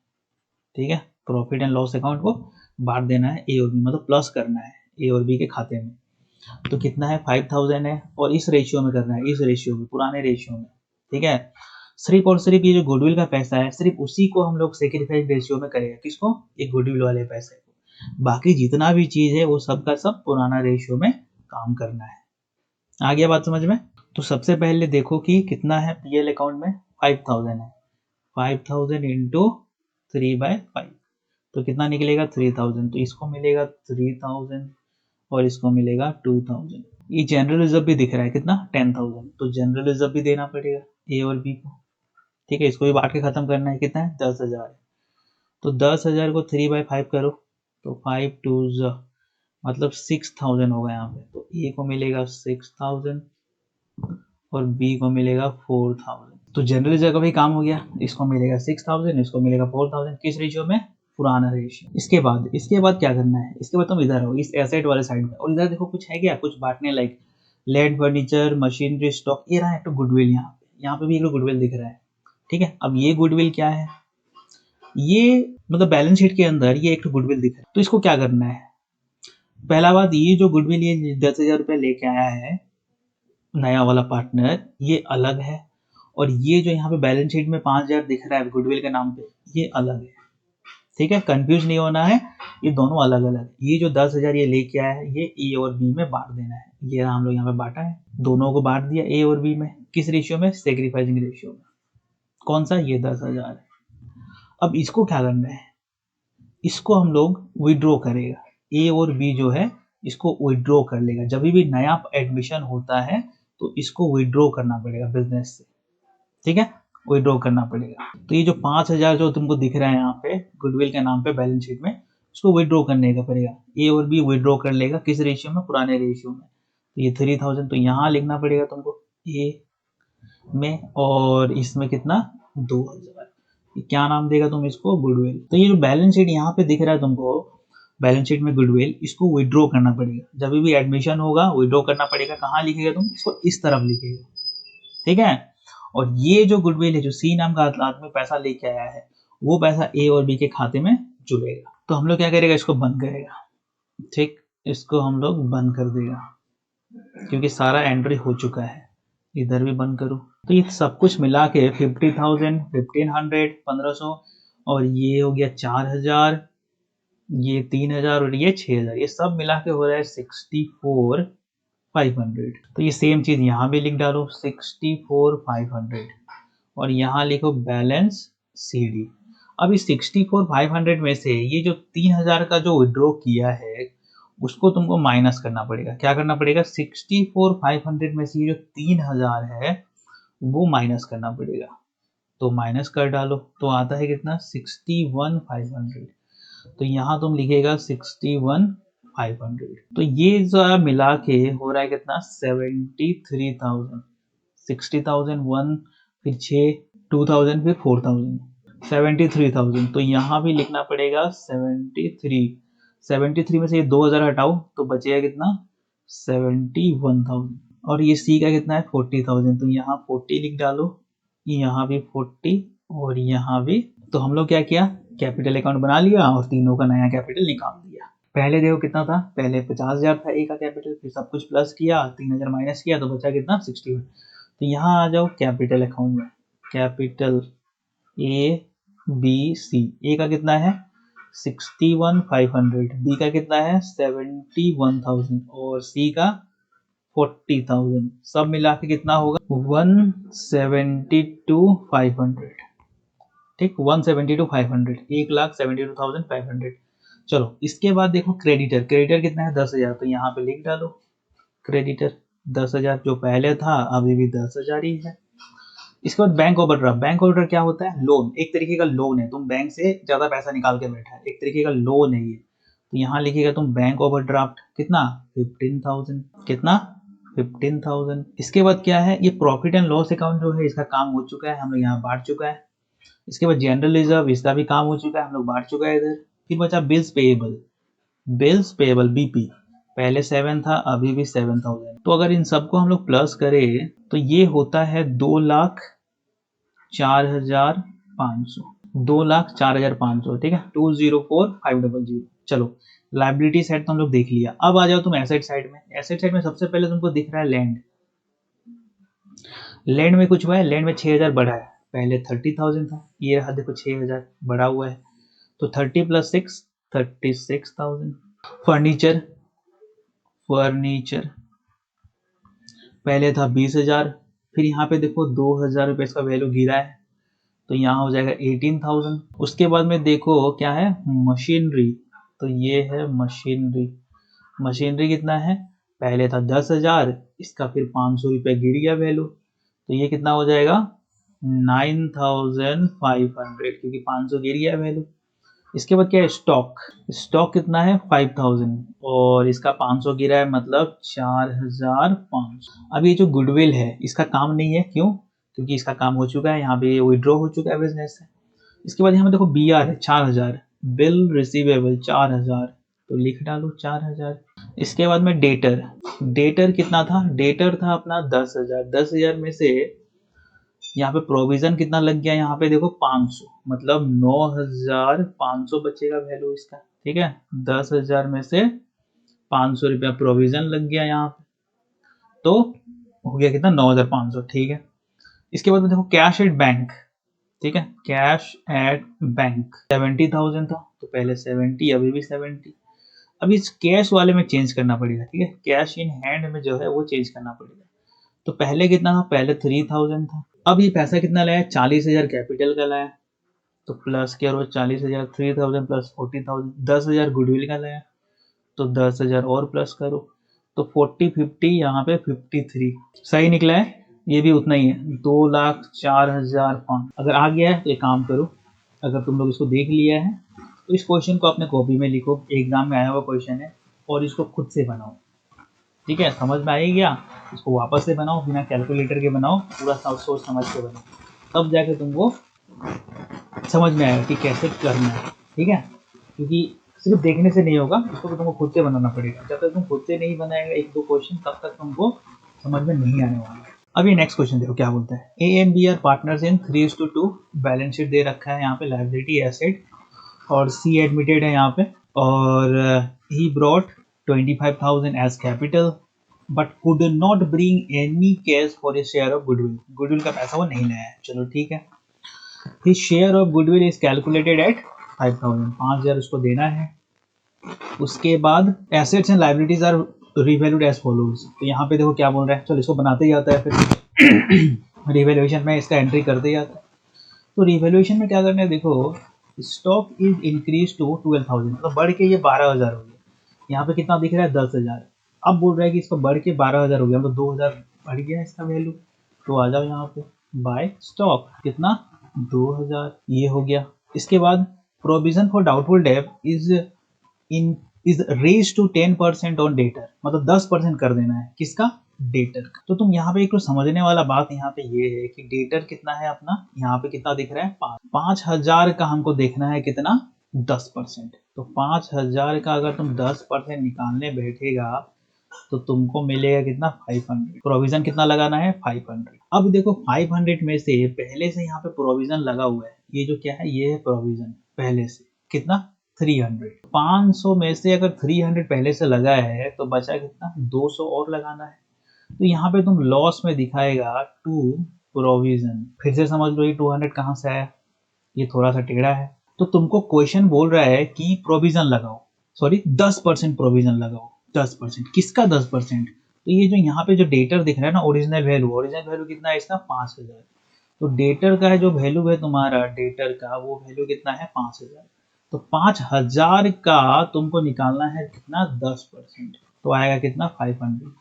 ठीक है? प्रॉफिट एंड लॉस अकाउंट को बांट देना है ए और बी, मतलब प्लस करना है ए और बी के खाते में। तो कितना है? 5,000 है, और इस रेशियो में करना है, इस रेशियो में, पुराने रेशियो में। ठीक है? सिर्फ और सिर्फ ये जो गुडविल का पैसा है सिर्फ उसी को हम लोग सेक्रीफाइस रेशियो में करेंगे। किसको? ये गुडविल वाले पैसे को। बाकी जितना भी चीज है वो सब का सब पुराना रेशियो में काम करना है। आ गया बात समझ में? तो सबसे पहले देखो कि कितना है पीएल अकाउंट में? 5,000 है। 5,000 इंटू 3/5, तो कितना निकलेगा? 3,000। तो इसको मिलेगा 3,000 और इसको मिलेगा 2,000। ये जनरल रिजर्व भी दिख रहा है कितना? 10,000। तो जनरल रिजर्व भी देना पड़ेगा ए और बी को। ठीक है? इसको भी बांट के खत्म करना है। कितना है? 10,000 है। तो 10,000 को 3/5 करो, तो 5 2 मतलब 6,000 होगा यहाँ पे। तो ए को मिलेगा 6,000 और बी को मिलेगा 4,000। तो जनरल रिजर्व का भी काम हो गया। इसको मिलेगा 6,000, इसको मिलेगा 4,000। किस रेशियो में? पुराना रेशियो। इसके बाद क्या करना है? इसके बाद तुम इधर हो, इस एसेट वाले साइड में, और इधर देखो कुछ है क्या? कुछ बांटने like land, furniture, machinery, stock. ये रहा है तो गुडविल। यहाँ पे भी एक गुडविल दिख रहा है। ठीक है? अब ये गुडविल क्या है? ये मतलब बैलेंस शीट के अंदर ये एक गुडविल दिख रहा है। तो इसको क्या करना है? पहला बात, ये जो गुडविल ये 10,000 रुपये लेके आया है नया वाला पार्टनर, ये अलग है, और ये जो यहाँ पे बैलेंस शीट में 5,000 दिख रहा है गुडविल के नाम पे, ये अलग है। ठीक है, कंफ्यूज नहीं होना है, ये दोनों अलग अलग। ये जो 10,000 ये लेके आया है, ये ए और बी में बांट देना है। ये हम लोग यहाँ पे बांटा है, दोनों को बांट दिया ए और बी में। किस रेशियो में? सेक्रीफाइसिंग रेशियो में। कौन सा? ये 10,000 है। अब इसको क्या करना है, इसको हम लोग विड्रॉ करेगा। ए और बी जो है इसको विड्रॉ कर लेगा। जब भी नया एडमिशन होता है तो इसको विड्रॉ करना पड़ेगा बिजनेस से। ठीक है, विड्रॉ करना पड़ेगा। तो ये जो 5,000 जो तुमको दिख रहा है यहाँ पे गुडविल के नाम पे बैलेंस शीट में, उसको विड्रॉ करने का पड़ेगा। ए और बी विड्रॉ कर लेगा। किस रेशियो में? पुराने रेशियो में। तो ये 3,000 तो यहाँ लिखना पड़ेगा तुमको ए में, और इसमें कितना? 2,000। क्या नाम देगा तुम इसको? गुडविल। तो ये जो बैलेंस शीट यहाँ पे दिख रहा है तुमको, बैलेंस शीट में गुडविल, इसको विड्रॉ करना पड़ेगा। जब भी एडमिशन होगा विड्रॉ करना पड़ेगा। कहाँ लिखेगा तुम इसको? इस तरफ लिखेगा। ठीक है, और ये जो गुडविल है, जो सी नाम का आदमी पैसा लेके आया है, वो पैसा ए और बी के खाते में जुड़ेगा। तो हम लोग क्या करेगा, इसको बंद करेगा। ठीक, इसको हम लोग बंद कर देगा, क्योंकि सारा एंट्री हो चुका है। इधर भी बंद करूँ तो ये सब कुछ मिला के 50,000, 1,500, 1,500, और ये हो गया 4,000, ये 3,000 और ये 6,000, ये सब मिला के हो रहा है 64,500। तो ये सेम चीज यहाँ भी लिख डालो 64,500, और यहाँ लिखो बैलेंस CD। अब इस 64,500 में से ये जो 3,000 का जो विड्रॉ किया है उसको तुमको माइनस करना पड़ेगा। क्या करना पड़ेगा? 64,500 में से ये जो 3,000 है वो माइनस करना पड़ेगा। तो माइनस कर डालो तो आता है कितना? 61,500। तो यहाँ तुम लिखेगा 61,500। तो ये जो मिला के हो रहा है कितना? 73,000। 60,000 1, फिर 6, 2,000, फिर 4,000, 73,000। तो यहाँ भी लिखना पड़ेगा 73। 73 में से ये 2,000 हटाओ तो बचेगा कितना? 71,000। और ये सी का कितना है? 40,000। तो यहाँ 40 लिख डालो, यहाँ भी 40, और यहाँ भी। तो हम लोग क्या किया, कैपिटल अकाउंट बना लिया और तीनों का नया कैपिटल निकाल दिया। पहले देखो कितना था, पहले 50,000 था ए का कैपिटल, फिर सब कुछ प्लस किया, 3,000 माइनस किया तो बचा कितना? 61। तो यहाँ आ जाओ कैपिटल अकाउंट में, कैपिटल ए बी सी। ए का कितना है? 61,500, बी का कितना है? 71,000, और सी का 40,000। सब मिला के कितना होगा? 172,500। ठीक, 172,500, 1,72,500। चलो इसके बाद देखो क्रेडिटर। क्रेडिटर कितना है? 10,000। तो यहाँ पे लिख डालो क्रेडिटर 10,000, जो पहले था अभी भी 10,000 ही है। इसके बाद बैंक ओवरड्राफ्ट। बैंक ओवरड्राफ्ट क्या होता है? लोन, एक तरीके का लोन है। तुम बैंक से ज्यादा पैसा निकाल के बैठा है, एक तरीके का लोन है ये। तो यहाँ लिखेगा तुम बैंक ओवरड्राफ्ट कितना? 15,000। कितना? 15,000। इसके बाद क्या है? ये प्रॉफिट एंड लॉस अकाउंट जो है इसका काम हो चुका है, हम लोग यहाँ बांट चुका है। इसके बाद जनरल रिजर्व, इसका भी काम हो चुका है, हम लोग बांट चुका है इधर। फिर बचा bills payable. Bills payable BP, पहले 7 था अभी भी 7,000। तो अगर इन सबको हम लोग प्लस करें तो ये होता है 2,04,500। 2,04,500। ठीक है, 2,04,500। चलो लाइबिलिटी साइड तो हम लोग देख लिया। अब आ जाओ तुम एसेट साइड में। एसेट साइड में सबसे पहले तुमको दिख रहा है लैंड। लैंड में कुछ हुआ है, लैंड में 6,000 बढ़ा है। पहले 30,000 था, ये रहा देखो 6,000 बढ़ा हुआ है। तो 30 + 6, 36,000। फर्नीचर, फर्नीचर पहले था 20,000, फिर यहाँ पे देखो 2,000 रुपये इसका वैल्यू गिरा है, तो यहाँ हो जाएगा 18,000। उसके बाद में देखो क्या है? मशीनरी। तो ये है मशीनरी। मशीनरी कितना है? पहले था 10,000, इसका फिर 500 रुपये गिर गया वैल्यू, तो ये कितना हो जाएगा? 9,500, क्योंकि 500 गिर गया वैल्यू। इसके बाद क्या है? स्टॉक। स्टॉक कितना है? 5,000, और इसका 500 गिरा है, मतलब 4,500। अब ये जो गुडविल है इसका काम नहीं है, क्यों? क्योंकि इसका काम हो चुका है, यहाँ पे विड्रॉ हो चुका है बिजनेस से। इसके बाद यहाँ पे देखो BR है 4,000, बिल रिसीवेबल 4,000, तो लिख डालो 4,000। इसके बाद में डेटर। डेटर कितना था? डेटर था अपना 10,000। 10,000 में से यहाँ पे प्रोविजन कितना लग गया? यहाँ पे देखो 500, मतलब 9,500 बचेगा वैल्यू इसका। ठीक है, 10,000 में से 500 रुपया प्रोविजन लग गया यहाँ पे, तो हो गया कितना 9,500। ठीक है, इसके बाद में देखो कैश एट बैंक। ठीक है, कैश एट बैंक 70,000 था, तो पहले 70, अभी भी 70। अब इस कैश वाले में चेंज करना पड़ेगा। ठीक है, कैश इन हैंड में जो है वो चेंज करना पड़ेगा। तो पहले कितना था, पहले 3,000 था। अब ये पैसा कितना लाया, 40,000 कैपिटल का लाया, तो प्लस क्या हो, 40,000, 3,000 प्लस 40,000, 10,000 गुडविल का लाया, तो 10,000 और प्लस करो, तो 40 50 यहाँ पे 53 सही निकला है। ये भी उतना ही है, 2,04,500। अगर आ गया है तो एक काम करो, अगर तुम लोग इसको देख लिया है तो इस क्वेश्चन को अपने कॉपी में लिखो, एग्जाम में आया हुआ क्वेश्चन है, और इसको खुद से बनाओ। ठीक है, समझ में आ ही गया, इसको वापस से बनाओ, बिना कैलकुलेटर के बनाओ, पूरा सोच समझ के बनाओ, तब जाके तुमको समझ में आएगा कि कैसे करना है। ठीक है, क्योंकि सिर्फ देखने से नहीं होगा, इसको तो तुमको खुद से बनाना पड़ेगा। जब तक तुम खुद से नहीं बनाएगा एक दो क्वेश्चन, तब तक तुमको समझ में नहीं आने वाला है। अब ये नेक्स्ट क्वेश्चन देखो क्या बोलता है, A and B are partners in 3:2 balance sheet दे रखा है यहाँ पे, लायबिलिटी एसेट, और सी एडमिटेड है यहाँ पे, और he brought 25,000 as capital but could not bring any cash for a share of goodwill. Goodwill का पैसा वो नहीं लाया है, चलो ठीक है। His share of goodwill is calculated at 5,000, 5,000 उसको देना है। उसके बाद assets and liabilities are revalued as follows। तो यहाँ पे देखो क्या बोल रहा है, चलो इसको बनाते ही आता है फिर रिवेल्यूशन में इसका एंट्री करते ही आता है। तो रिवेल्यूशन में क्या करना है, देखो स्टॉक इज इंक्रीज टू 12,000, मतलब बढ़ के ये 12,000 हो गया। यहाँ पे कितना दिख रहा है, 10,000। अब बोल रहा है कि इसको बढ़ के 12,000 हो गया, मतलब 2,000 बढ़ गया इसका वैल्यू। तो आ जाओ यहाँ पे, बाय स्टॉक कितना, 2,000, ये हो गया। इसके बाद provision for doubtful debt in is raise to 10% on debtor, मतलब 10% कर देना है, किसका, डेटर का। तो तुम यहाँ पे एक तो समझने वाला बात यहाँ पे ये है कि डेटर कितना है अपना, यहाँ पे कितना दिख रहा है, 5,000 का हमको देखना है कितना, 10%। तो 5,000 का अगर तुम 10% निकालने बैठेगा तो तुमको मिलेगा कितना, 500। प्रोविजन कितना लगाना है, 500। अब देखो 500 में से पहले से यहाँ पे प्रोविजन लगा हुआ है, ये जो क्या है, ये है प्रोविजन पहले से, कितना, 300। 500 में से अगर 300 पहले से लगा है तो बचा कितना, 200 और लगाना है। तो यहाँ पे तुम लॉस में दिखाएगा टू प्रोविजन। फिर से समझ लो ये 200 कहाँ से आया, ये थोड़ा सा टेढ़ा है। तो तुमको क्वेश्चन बोल रहा है कि प्रोविजन लगाओ, सॉरी 10% प्रोविजन लगाओ। 10% किसका, 10%। तो ये जो यहाँ पे जो डेटर दिख रहा है ना, ओरिजिनल वैल्यू कितना है इसका, 5,000। तो डेटर का है जो वैल्यू है तुम्हारा, डेटर का वो वैल्यू कितना है, 5,000। तो 5,000 का तुमको निकालना है कितना, 10%, तो आएगा कितना, 500।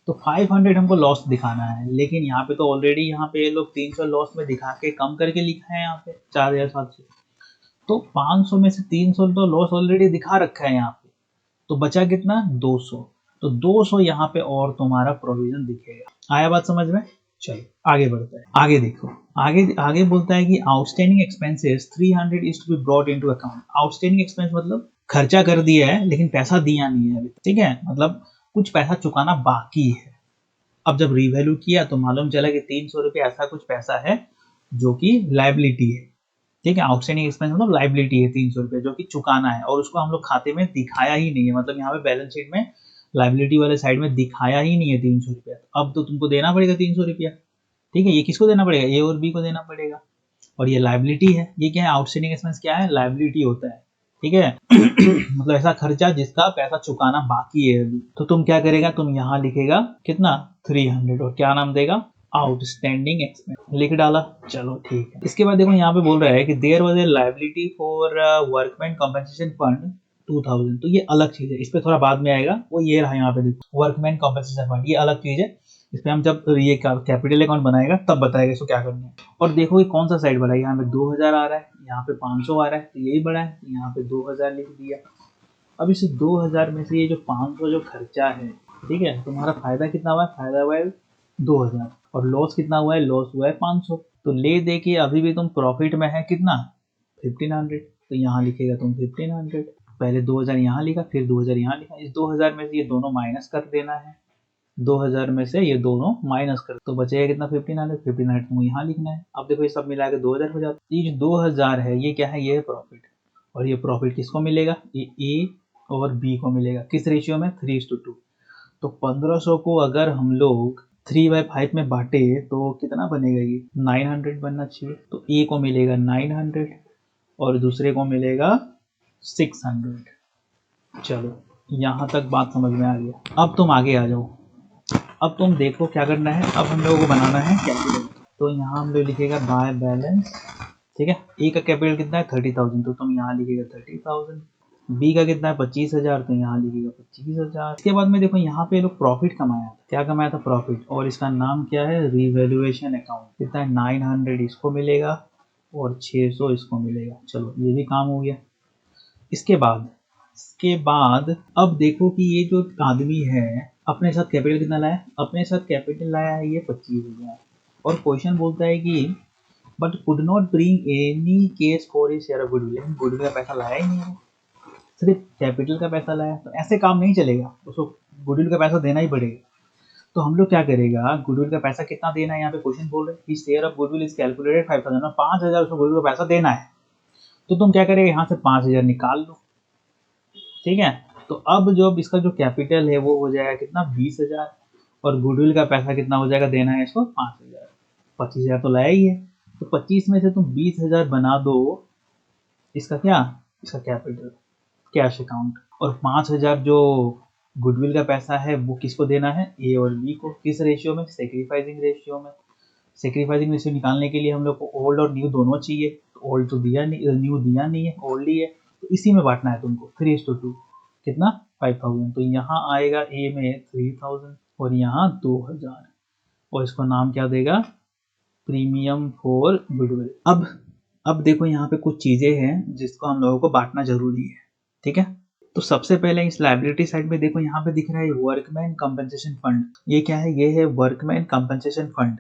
तो 500 हमको लॉस दिखाना है, लेकिन यहाँ पे तो ऑलरेडी यहाँ पे ये लोग 300 लॉस में दिखा के कम करके लिखा है यहाँ पे 4,700। तो 500 में से 300 तो लॉस ऑलरेडी दिखा रखा है यहाँ पे, तो बचा कितना, 200। तो 200 यहाँ पे और तुम्हारा प्रोविजन दिखेगा। आया बात समझ में, चलो आगे बढ़ते हैं। आगे देखो, आगे आगे बोलता है कि outstanding expenses 300 is to be brought into account. Outstanding expense मतलब खर्चा कर दिया है लेकिन पैसा दिया नहीं है अभी, ठीक है, मतलब कुछ पैसा चुकाना बाकी है। अब जब रिवैल्यू किया तो मालूम चला कि 300 रुपये ऐसा कुछ पैसा है जो कि लाइबिलिटी है। ठीक है, आउटस्टैंडिंग एक्सपेंस मतलब लाइबिलिटी है 300 रुपये जो कि चुकाना है, और उसको हम लोग खाते में दिखाया ही नहीं है, मतलब यहाँ पे बैलेंस शीट में लाइबिलिटी वाले साइड में दिखाया ही नहीं है 300 रुपया। अब तो तुमको देना पड़ेगा 300 रुपया। ठीक है, ये किसको देना पड़ेगा, ए और बी को देना पड़ेगा, और ये लाइबिलिटी है। ये क्या है, आउटस्टैंडिंग एक्सपेंस क्या है, लाइबिलिटी होता है। ठीक है मतलब ऐसा खर्चा जिसका पैसा चुकाना बाकी है अभी। तो तुम क्या करेगा, तुम यहाँ लिखेगा कितना, 300, और क्या नाम देगा, आउटस्टैंडिंग एक्सपेंस, लिख डाला, चलो ठीक है। इसके बाद देखो यहाँ पे बोल रहा है कि there was a liability for workman compensation fund 2,000। तो ये अलग चीज है, इस पे थोड़ा बाद में आएगा, वो ये रहा यहाँ पे देखो, वर्कमैन कॉम्पेंसेशन फंड, ये अलग चीज है। इस पे हम जब ये कैपिटल अकाउंट बनाएगा तब बताएगा इसको क्या करना है। और देखो ये कौन सा साइड बढ़ा है, यहाँ पे 2,000 आ रहा है, यहाँ पे 500 आ रहा है, तो यही बड़ा है, यहाँ पे 2,000 लिख दिया। अब इस 2,000 में से ये जो 500 जो खर्चा है, ठीक है, तुम्हारा फायदा कितना हुआ है, फायदा हुआ है 2,000, और लॉस कितना हुआ है, लॉस हुआ है 500। तो ले दे के अभी भी तुम प्रॉफिट में है कितना, 1,500। तो यहाँ लिखेगा तुम 1,500, पहले 2,000 यहाँ लिखा, फिर 2,000 यहाँ लिखा। इस 2,000 में से ये दोनों माइनस कर देना है, 2,000 में से ये दोनों माइनस कर, तो बचेगा कितना, 1,500। 1,500 तुमको यहाँ लिखना है। अब देखो ये सब मिला के 2,000 हो जाता है। ये जो 2,000 है ये क्या है, ये है प्रॉफिट, और ये प्रॉफिट किसको मिलेगा, ये ए और बी को मिलेगा किस रेशियो में 3:2। तो 1500 को अगर हम लोग 3/5 में बांटे तो कितना बनेगा, ये 900 बनना चाहिए। तो ए को मिलेगा 900 और दूसरे को मिलेगा 600। चलो यहाँ तक बात समझ में आ गया। अब तुम आगे आ जाओ। अब तुम देखो क्या करना है। अब हम लोगों को बनाना है कैपिटल। तो यहाँ हम लोग लिखेगा बाय बैलेंस, ठीक है। ए का कैपिटल कितना है 30,000, तो तुम यहाँ लिखेगा 30,000। बी का कितना है 25,000, तो यहाँ लिखेगा 25,000। इसके बाद में देखो यहाँ पे लोग प्रॉफिट कमाया था। क्या कमाया था? प्रॉफिट। और इसका नाम क्या है? Revaluation account. कितना है 900 इसको मिलेगा और 600 इसको मिलेगा। चलो ये भी काम हो गया। इसके बाद अब देखो कि ये जो आदमी है अपने साथ कैपिटल कितना लाया? अपने साथ कैपिटल लाया है ये 25,000। और क्वेश्चन बोलता है कि but could not bring any case for his share of goodwill. लेकिन गुडविल का पैसा लाया ही नहीं है, सिर्फ कैपिटल का पैसा लाया। तो ऐसे काम नहीं चलेगा, उसको गुडविल का पैसा देना ही पड़ेगा। तो हम लोग क्या करेगा, गुडविल का पैसा कितना देना है? यहाँ पे क्वेश्चन बोल रहे हैं share of goodwill is calculated 5,000। 5,000 उसको गुडविल का पैसा देना है। तो तुम क्या करेगा, यहाँ से 5,000 निकाल लो, ठीक है। तो अब जो इसका जो कैपिटल है वो हो जाएगा कितना 20,000 और गुडविल का पैसा कितना हो जाएगा देना है इसको 5,000। 25,000 तो लाया ही है। तो 25 में से तुम 20,000 बना दो इसका क्या, इसका कैपिटल कैश अकाउंट। और 5,000 जो गुडविल का पैसा है वो किसको देना है? ए और बी को। किस रेशियो में? सेक्रीफाइसिंग रेशियो में। सेक्रीफाइसिंग रेशियो निकालने के लिए हम लोग को ओल्ड और न्यू दोनों चाहिए। तो ओल्ड तो दिया नहीं, न्यू दिया नहीं है, ओल्ड ही है। तो इसी में बांटना है तुमको 3:2। कितना? 5,000। तो यहाँ आएगा ए में 3,000 और यहाँ 2,000 और इसको नाम क्या देगा? Premium for goodwill. अब देखो यहाँ पे कुछ चीजें हैं जिसको हम लोगों को बांटना जरूरी है, ठीक है। तो सबसे पहले इस लाइबिलिटी साइड में देखो यहाँ पे दिख रहा है वर्कमैन कंपनसेशन फंड। ये क्या है? ये है वर्कमैन कंपनसेशन फंड।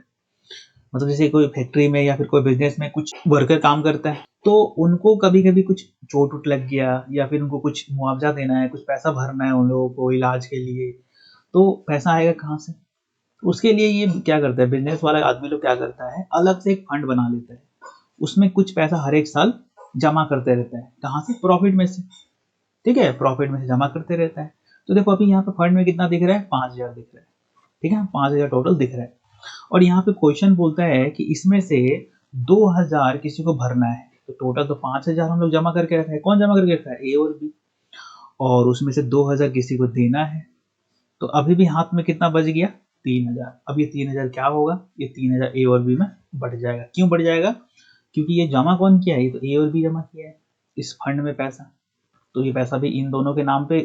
मतलब जैसे कोई फैक्ट्री में या फिर कोई बिजनेस में कुछ वर्कर काम करता है तो उनको कभी कभी कुछ चोट उट लग गया या फिर उनको कुछ मुआवजा देना है, कुछ पैसा भरना है उन लोगों को इलाज के लिए। तो पैसा आएगा कहाँ से? उसके लिए ये क्या करता है बिजनेस वाला आदमी लोग, क्या करता है अलग से एक फंड बना लेता है। उसमें कुछ पैसा हर एक साल जमा करते रहता है। कहाँ से? प्रॉफिट में से, ठीक है। प्रॉफिट में से जमा करते रहता है। तो देखो अभी यहाँ पे फंड में कितना दिख रहा है? 5,000 दिख रहा है, ठीक है। 5,000 टोटल दिख रहा है। और यहाँ पे क्वेश्चन बोलता है कि इसमें से 2,000 किसी को भरना है। तो टोटल तो 5,000 हम लोग जमा करके रखा है। कौन जमा करके रखा है? ए और बी। और उसमें से 2,000 किसी को देना है। तो अभी भी हाथ में कितना बच गया? 3,000। अब ये 3,000 क्या होगा? ये 3,000 ए और बी में बढ़ जाएगा। क्यों बढ़ जाएगा? क्योंकि ये जमा कौन किया है? ये तो ए और बी जमा किया है इस फंड में पैसा। तो ये पैसा भी इन दोनों के नाम पे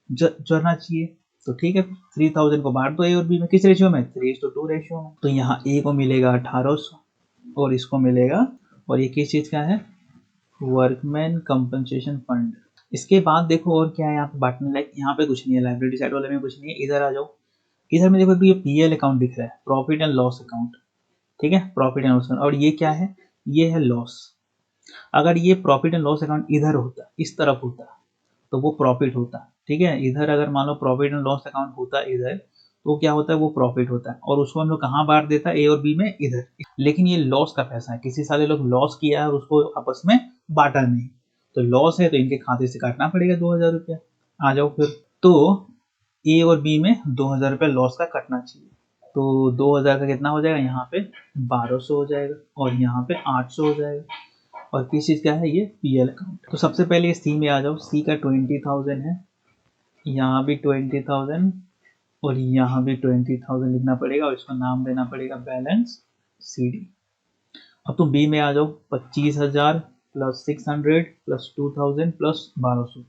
चढ़ना चाहिए। तो ठीक है, 3,000 को बांट दो ए और बी में। किस रेशियो में? 3:2 रेशियो में। तो यहाँ ए को मिलेगा 1800 और इसको मिलेगा, और ये किस चीज का है? Workman compensation fund. इसके बाद देखो और क्या है यहाँ पे बांटने लायक? यहाँ पे कुछ नहीं है, लाइब्रेरी साइड वाले में कुछ नहीं है। इधर आ जाओ। इधर में देखो ये पीएल अकाउंट दिख रहा है, प्रॉफिट एंड लॉस अकाउंट, ठीक है। Profit and loss account. और ये क्या है? ये है लॉस। अगर ये प्रॉफिट एंड लॉस अकाउंट इधर होता, इस तरफ होता, तो वो प्रॉफिट होता, ठीक है। इधर अगर मान लो प्रॉफिट एंड लॉस अकाउंट होता इधर, तो क्या होता है? वो प्रॉफिट होता है। और उसको हम लोग कहाँ बांट देता है? ए और बी में, इधर। लेकिन ये लॉस का पैसा है, किसी साल ये लोग लॉस किया है और उसको आपस में बांटा नहीं। तो लॉस है तो इनके खाते से काटना पड़ेगा 2,000 रुपया। आ जाओ फिर। तो ए और बी में 2,000 रुपया लॉस का कटना चाहिए। तो 2,000 का कितना हो जाएगा? यहाँ पे 1,200 हो जाएगा और यहाँ पे 800 हो जाएगा। और किस चीज का है? ये पीएल अकाउंट। तो सबसे पहले सी में आ जाओ। सी का 20,000 है, यहाँ भी 20,000 और यहाँ भी 20,000 लिखना पड़ेगा और इसको नाम देना पड़ेगा बैलेंस CD। अब तुम बी में आ जाओ। 25,000 प्लस 600 प्लस 2,000 प्लस 1,200।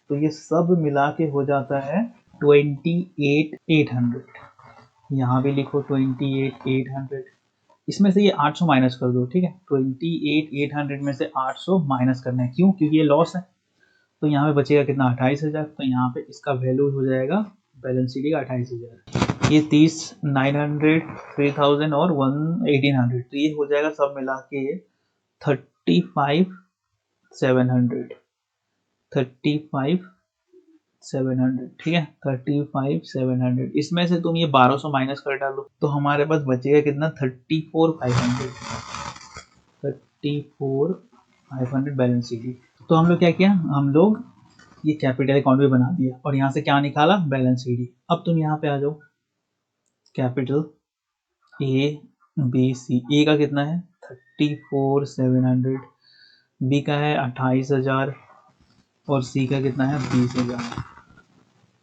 तो ये सब मिला के हो जाता है 28,800। यहाँ भी लिखो 28,800। इसमें से ये 800 माइनस कर दो, ठीक है। 28,800 में से 800 माइनस करना है। क्यों? क्योंकि ये लॉस है। तो यहाँ पे बचेगा कितना? 28,000। तो यहाँ पे इसका वैल्यू हो जाएगा बैलेंस शीट का 28,000। ये 30, 900, 3,000 और 1,800। तो ये हो जाएगा सब मिला के 35,700। 35,700, ठीक है। 35,700। इसमें से तुम ये 1,200 माइनस कर डालो तो हमारे पास बचेगा कितना? 34,500। 34,500 बैलेंस शीट। तो हम लोग क्या किया? हम लोग ये कैपिटल अकाउंट भी बना दिया और यहाँ से क्या निकाला, बैलेंस शीट ही। अब तुम यहाँ पे आ जाओ, कैपिटल ए बी सी, ए का कितना है 34,700, बी का है 28,000 और सी का कितना है 20,000।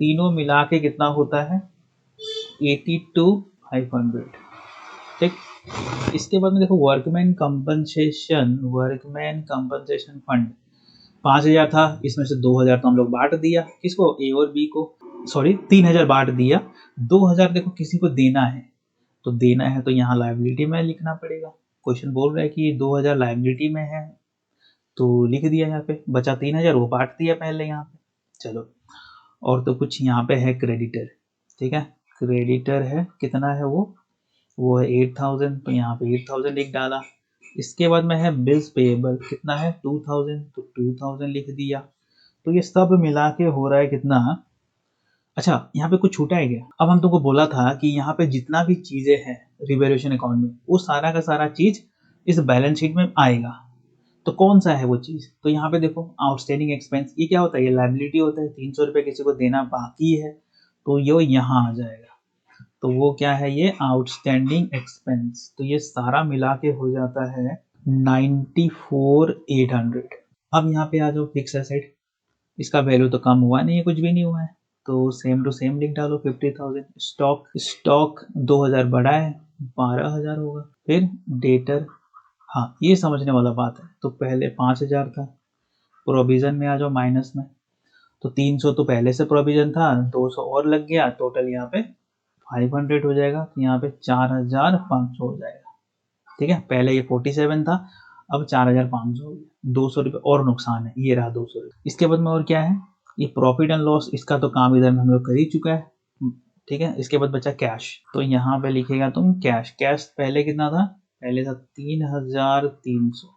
तीनों मिला के कितना होता है 82,500। ठीक, इसके बाद में देखो वर्कमैन कंपनसेशन फंड 5,000 था, इसमें से 2,000 तो हम लोग बांट दिया, किसको, ए और बी को, सॉरी 3,000 बांट दिया। 2,000 देखो किसी को देना है, तो देना है तो यहाँ लायबिलिटी में लिखना पड़ेगा। क्वेश्चन बोल रहा है कि 2,000 लायबिलिटी में है तो लिख दिया यहाँ पे, बचा 3,000 वो बांट दिया पहले यहाँ पे। चलो, और तो कुछ यहाँ पे है क्रेडिटर, ठीक है, क्रेडिटर है, कितना है वो है 8,000, तो यहाँ पे 8,000 लिख डाला। इसके बाद में है बिल्स पेएबल, कितना है 2,000, तो 2,000 लिख दिया। तो ये सब मिला के हो रहा है कितना, अच्छा यहाँ पे कुछ छूटा है क्या, अब हम तुमको बोला था कि यहाँ पे जितना भी चीजें हैं रिवैल्यूएशन अकाउंट में वो सारा का सारा चीज इस बैलेंस शीट में आएगा, तो कौन सा है वो चीज, तो यहाँ पे देखो आउटस्टैंडिंग एक्सपेंस, ये क्या होता है, ये लायबिलिटी होता है, 300 रुपये किसी को देना बाकी है तो ये यहाँ आ जाएगा, तो वो क्या है, ये आउटस्टैंडिंग एक्सपेंस, तो ये सारा मिला के हो जाता है 94,800। अब यहाँ पे आ जाओ फिक्स एसेट, इसका वैल्यू तो कम हुआ नहीं है, कुछ भी नहीं हुआ है, तो सेम टू सेम लिख डालो 50,000। स्टॉक 2,000 बढ़ा है 12,000 होगा। फिर डेटर, हाँ ये समझने वाला बात है, तो पहले 5,000 था, प्रोविजन में आ जाओ माइनस में, तो 300 तो पहले से प्रोविजन था, 200 और लग गया, टोटल यहाँ पे 500 हो जाएगा, तो यहाँ पे 4,500 हो जाएगा। ठीक है, पहले ये 47 था, अब 4,500 हो गया, 200 रुपये और नुकसान है, ये रहा 200 रुपये। इसके बाद में और क्या है, ये प्रॉफिट एंड लॉस, इसका तो काम इधर में हम लोग कर ही चुका है, ठीक है। इसके बाद बचा कैश, तो यहाँ पे लिखेगा तुम कैश पहले कितना था, पहले था 3,300,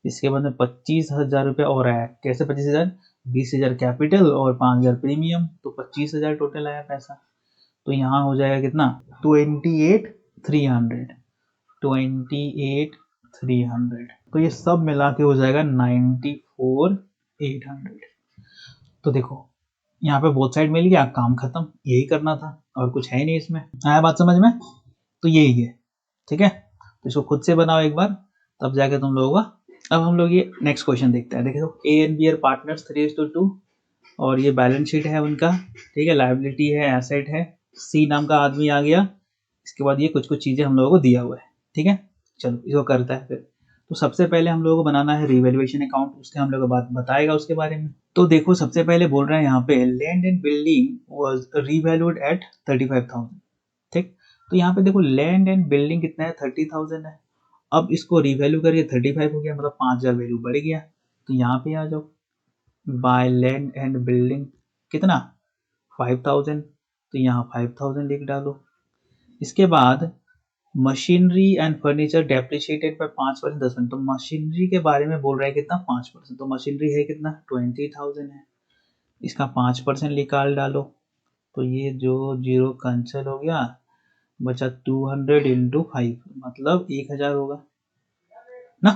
इसके बाद में 25,000 रुपये और आया, कैसे 25,000, 20,000 कैपिटल और 5,000 प्रीमियम, तो 25,000 टोटल आया पैसा, तो यहाँ हो जाएगा कितना 28,300, तो ये सब मिला के हो जाएगा 94,800। तो देखो यहाँ पे बोथ साइड मिल गया, काम खत्म, यही करना था और कुछ है ही नहीं इसमें, आया बात समझ में, तो यही है, ठीक है। तो इसको खुद से बनाओ एक बार, तब जाके तुम लोगों का। अब हम लोग ये नेक्स्ट क्वेश्चन देखते हैं, देखो A and B are partners 3:2 और ये बैलेंस शीट है उनका, ठीक है, लायबिलिटी है, एसेट है, सी नाम का आदमी आ गया, इसके बाद ये कुछ चीजें हम लोगों को दिया हुआ है, ठीक है। चलो इसको करता है फिर, तो सबसे पहले हम लोगों को बनाना है रिवैल्यूएशन अकाउंट, उसके हम लोग को बात बताएगा उसके बारे में। तो देखो सबसे पहले बोल रहे हैं यहाँ पे land and building was revalued at 35,000, ठीक। तो यहाँ पे देखो लैंड एंड बिल्डिंग कितना है 30,000 है, अब इसको रिवैल्यू करके 35 हो गया, मतलब 5,000 वैल्यू बढ़ गया, तो यहाँ पे आ जाओ, बाय लैंड एंड बिल्डिंग कितना 5,000, तो यहाँ 5,000 लिख डालो। इसके बाद machinery and furniture depreciated by 5%, 10%, तो मशीनरी के बारे में बोल रहा है कितना 5%, तो मशीनरी है कितना 20,000 है, इसका 5% निकाल डालो, तो ये जो जीरो कैंसिल हो गया, बचा 200 इंटू 5, मतलब 1,000 होगा ना,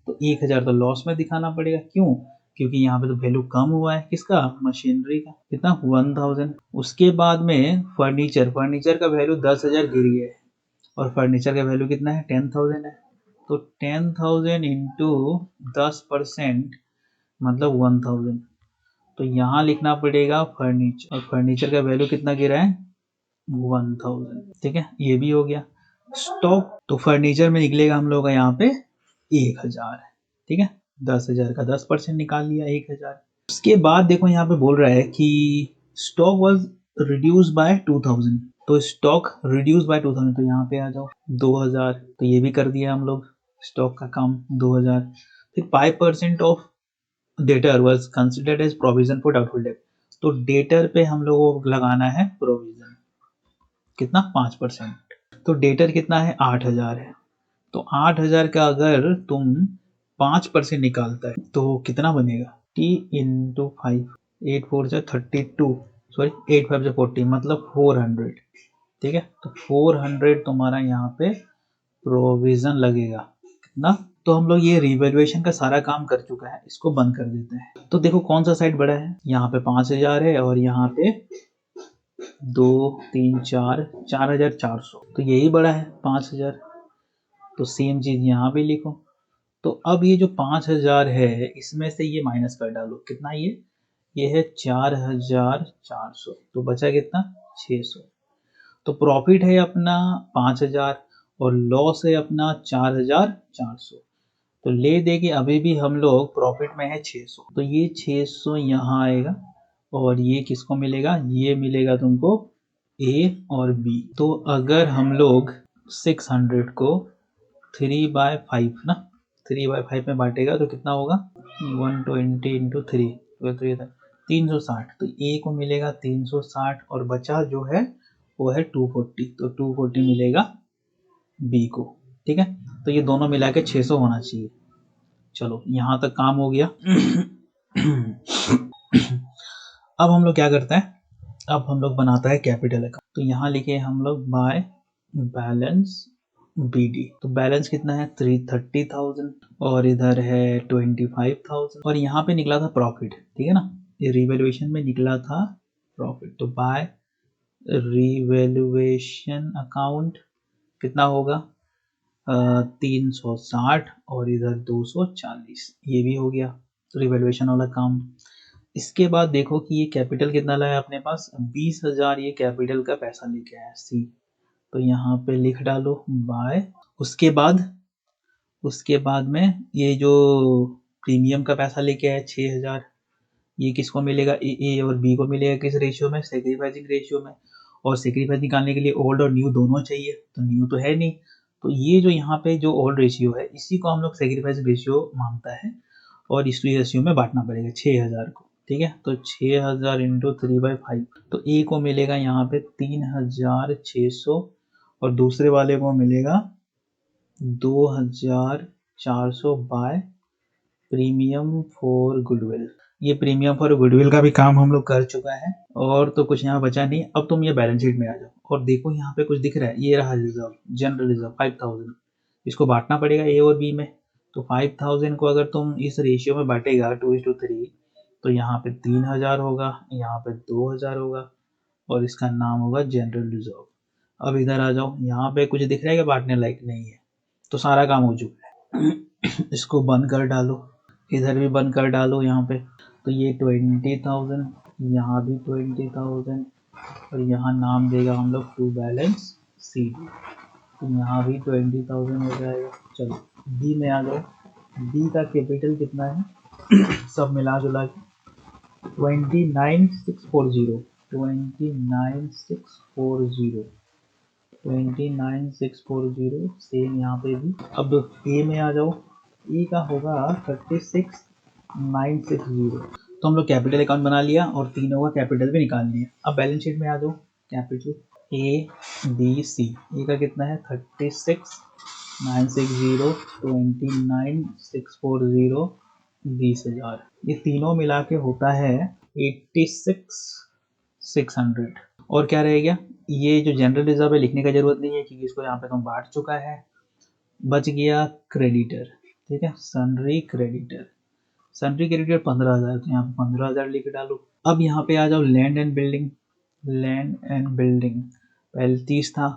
तो 1,000 तो लॉस में दिखाना पड़ेगा, क्यों, क्योंकि यहाँ पे तो वैल्यू कम हुआ है, किसका, मशीनरी का, कितना 1,000। उसके बाद में फर्नीचर का वैल्यू 10,000 गिर गया है और फर्नीचर का वैल्यू कितना है 10,000 है, तो 10,000 इंटू 10% मतलब 1,000, तो यहाँ लिखना पड़ेगा फर्नीचर, और फर्नीचर का वैल्यू कितना गिरा है 1,000, ठीक है, ये भी हो गया। स्टॉक, तो फर्नीचर में निकलेगा हम लोग का यहाँ पे 1,000, ठीक है, 10,000 का 10% निकाल लिया 1,000। उसके बाद देखो यहाँ पे बोल रहा है कि स्टॉक वाज रिड्यूस बाय 2,000, तो स्टॉक रिड्यूस बाय 2,000, तो यहाँ पे आ जाओ 2,000, तो ये भी कर दिया हम लोग, स्टॉक का काम 2,000। फिर 5% of debtor was considered as provision for doubtful debt, तो डेटर पे हम लोगों को लगाना है प्रोविजन, कितना 5%, तो डेटर कितना है 8,000 है, तो 8,000 का अगर तुम 5% निकालता है तो कितना बनेगा t इंटू 5, 8 4 से 32, सॉरी 8 5 से 40, मतलब 400, ठीक है, तो 400 तुम्हारा यहाँ पे प्रोविजन लगेगा, कितना तो हम लोग ये रिवैल्यूएशन का सारा काम कर चुका है, इसको बंद कर देते हैं। तो देखो कौन सा साइड बड़ा है, यहाँ पे 5000 है और यहाँ पे 2 3 4 4400, तो यही बड़ा है 5000। तो सेम चीज यहाँ भी लिखो। तो अब ये जो 5000 है इसमें से ये माइनस कर डालो, कितना ये है 4400, तो बचा कितना 600। तो प्रॉफिट है अपना 5000 और लॉस है अपना 4400। तो ले दे के अभी भी हम लोग प्रॉफिट में है 600, तो ये 600 यहाँ आएगा और ये किसको मिलेगा, ये मिलेगा तुमको ए और बी। तो अगर हम लोग 600 को 3/5 ना, 3/5 में बांटेगा तो कितना होगा 120 इंटू 3, तो ये था 360। तो ए को मिलेगा 360 और बचा जो है वो है 240, तो 240 मिलेगा बी को। ठीक है, तो ये दोनों मिला के 600 होना चाहिए। चलो यहाँ तक काम हो गया। अब हम लोग क्या करते हैं, अब हम लोग बनाता है कैपिटल अकाउंट। तो यहाँ लिखे हम लोग बाय बैलेंस BD। तो बैलेंस कितना है 330,000 और इधर है 25,000 और यहाँ पे निकला था प्रॉफिट। ठीक है ना, ये रिवैल्यूएशन में निकला था प्रॉफिट। तो बाय रिवैल्यूएशन अकाउंट कितना होगा 360 और इधर 240, ये भी हो गया तो रिवैल्यूएशन वाला काम। इसके बाद देखो कि ये कैपिटल कितना लाया अपने पास 20,000, ये कैपिटल का पैसा लेके आया सी। तो यहाँ पे लिख डालो बाय। उसके बाद में ये जो प्रीमियम का पैसा लेके आया 6,000, ये किसको मिलेगा ए और बी को मिलेगा किस रेशियो में, सेक्रीफाइसिंग रेशियो में। और सेक्रीफाइस निकालने के लिए ओल्ड और न्यू दोनों चाहिए, तो न्यू तो है नहीं, तो ये जो यहाँ पे जो ओल्ड रेशियो है इसी को हम लोग सेक्रीफाइस रेशियो मानता है और इस रेशियो में बांटना पड़ेगा 6,000 को। ठीक है, तो 6,000 इंटू 3/5, तो ए को मिलेगा यहाँ पे 3,600 और दूसरे वाले को मिलेगा 2,400 बाय प्रीमियम फॉर गुडविल। ये प्रीमियम फॉर गुडविल का भी काम हम लोग कर चुका है और तो कुछ यहाँ बचा नहीं। अब तुम ये बैलेंस शीट में आ जाओ और देखो यहाँ पे कुछ दिख रहा है, ये रहा रिजर्व, जनरल रिजर्व 5,000, इसको बांटना पड़ेगा ए और बी में। तो 5,000 को अगर तुम इस रेशियो में बांटेगा 2:3, तो यहाँ पे 3,000 होगा, यहाँ पे 2,000 होगा और इसका नाम होगा जनरल रिजर्व। अब इधर आ जाओ, यहाँ पे कुछ दिख रहा है कि बांटने लायक नहीं है, तो सारा काम हो चुका है। इसको बंद कर डालो, इधर भी बंद कर डालो यहाँ पे। तो ये 20,000, यहाँ भी 20,000 और यहाँ नाम देगा हम लोग टू बैलेंस CD। तो यहाँ भी 20,000 हो जाएगा। चलो बी में आ जाओ, बी का कैपिटल कितना है सब मिला जुला के 29,640, 29,640, 29,640 सेम यहाँ पे भी। अब ए में आ जाओ, ए का होगा 36,960। तो हम लोग कैपिटल अकाउंट बना लिया और तीनों का कैपिटल भी निकाल लिया। अब बैलेंस शीट में आ जाओ, कैपिटल ABC, ए का कितना है 36,960, 29,640, 20,000, ये तीनों मिला के होता है 86,600। और क्या रह गया, ये जो जनरल रिजर्व है लिखने का जरूरत नहीं है क्योंकि इसको यहाँ पे तुम बांट चुका है। बच गया क्रेडिटर। ठीक है, सन्ड्री क्रेडिटर, सन्ड्री क्रेडिटर 15,000, तो यहाँ पे 15,000 लिख डालो। अब यहाँ पे आ जाओ land and building, land and building पहले 30 था,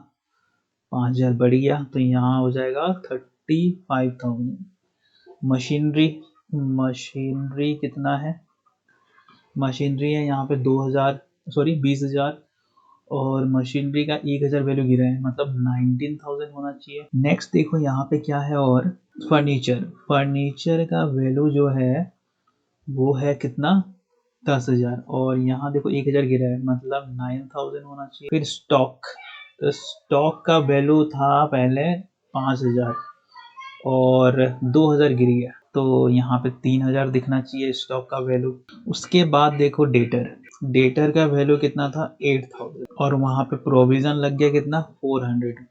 5,000 बढ़ गया तो यहाँ हो जाएगा 35,000। मशीनरी, मशीनरी कितना है, मशीनरी है यहाँ पे 20,000 और मशीनरी का 1,000 वैल्यू गिरा है, मतलब 19,000 होना चाहिए। नेक्स्ट देखो यहाँ पे क्या है, और फर्नीचर, फर्नीचर का वैल्यू जो है वो है कितना 10,000 और यहाँ देखो 1,000 गिरा है, मतलब 9,000 होना चाहिए। फिर स्टॉक, तो स्टॉक का वैल्यू था पहले 5,000 और 2,000 गिर गया, तो यहाँ पे 3,000 दिखना चाहिए स्टॉक का वैल्यू। उसके बाद देखो डेटर, डेटर का वैल्यू कितना था 8,000 और वहाँ पे प्रोविजन लग गया कितना 400,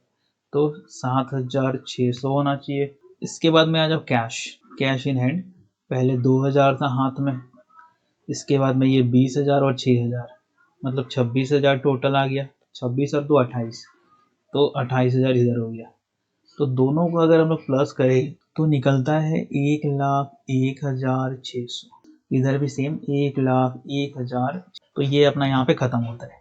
तो 7,600 होना चाहिए। इसके बाद में आ जाओ कैश, कैश इन हैंड, पहले 2,000 था हाथ में, इसके बाद में ये 20,000 और 6,000, मतलब 26,000 टोटल आ गया। 26 और 2 28, तो 28,000 इधर हो गया। तो तो दोनों को अगर हम लोग प्लस करें तो निकलता है 1,01,600। इधर भी सेम 1,01,000। तो ये अपना यहाँ पे खत्म होता है।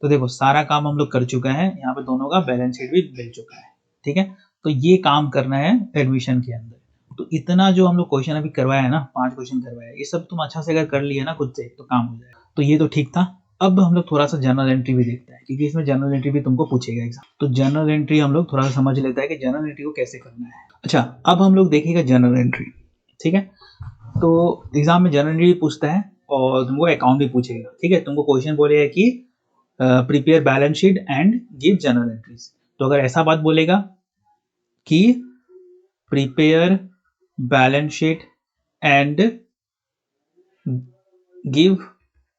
तो देखो सारा काम हम लोग कर चुका है, यहाँ पे दोनों का बैलेंस शीट भी मिल चुका है। ठीक है, तो ये काम करना है एडमिशन के अंदर। तो इतना जो हम लोग क्वेश्चन अभी करवाया है ना, 5 क्वेश्चन करवाया है, ये सब तुम अच्छा से अगर कर लिए ना खुद से तो काम हो जाएगा। तो ये तो ठीक था। अब हम लोग थोड़ा सा जनरल एंट्री भी देखते हैं, क्योंकि इसमें जनरल एंट्री भी तुमको पूछेगा एग्जाम। तो जनरल एंट्री हम लोग थोड़ा सा समझ लेते हैं कि जनरल एंट्री को कैसे करना है। अच्छा, अब हम लोग देखेगा जनरल एंट्री। ठीक है, तो एग्जाम में जनरल एंट्री पूछता है और तुमको अकाउंट भी पूछेगा। ठीक है, तुमको क्वेश्चन बोलेगा कि prepare balance sheet and give general entries. तो अगर ऐसा बात बोलेगा कि prepare balance sheet and give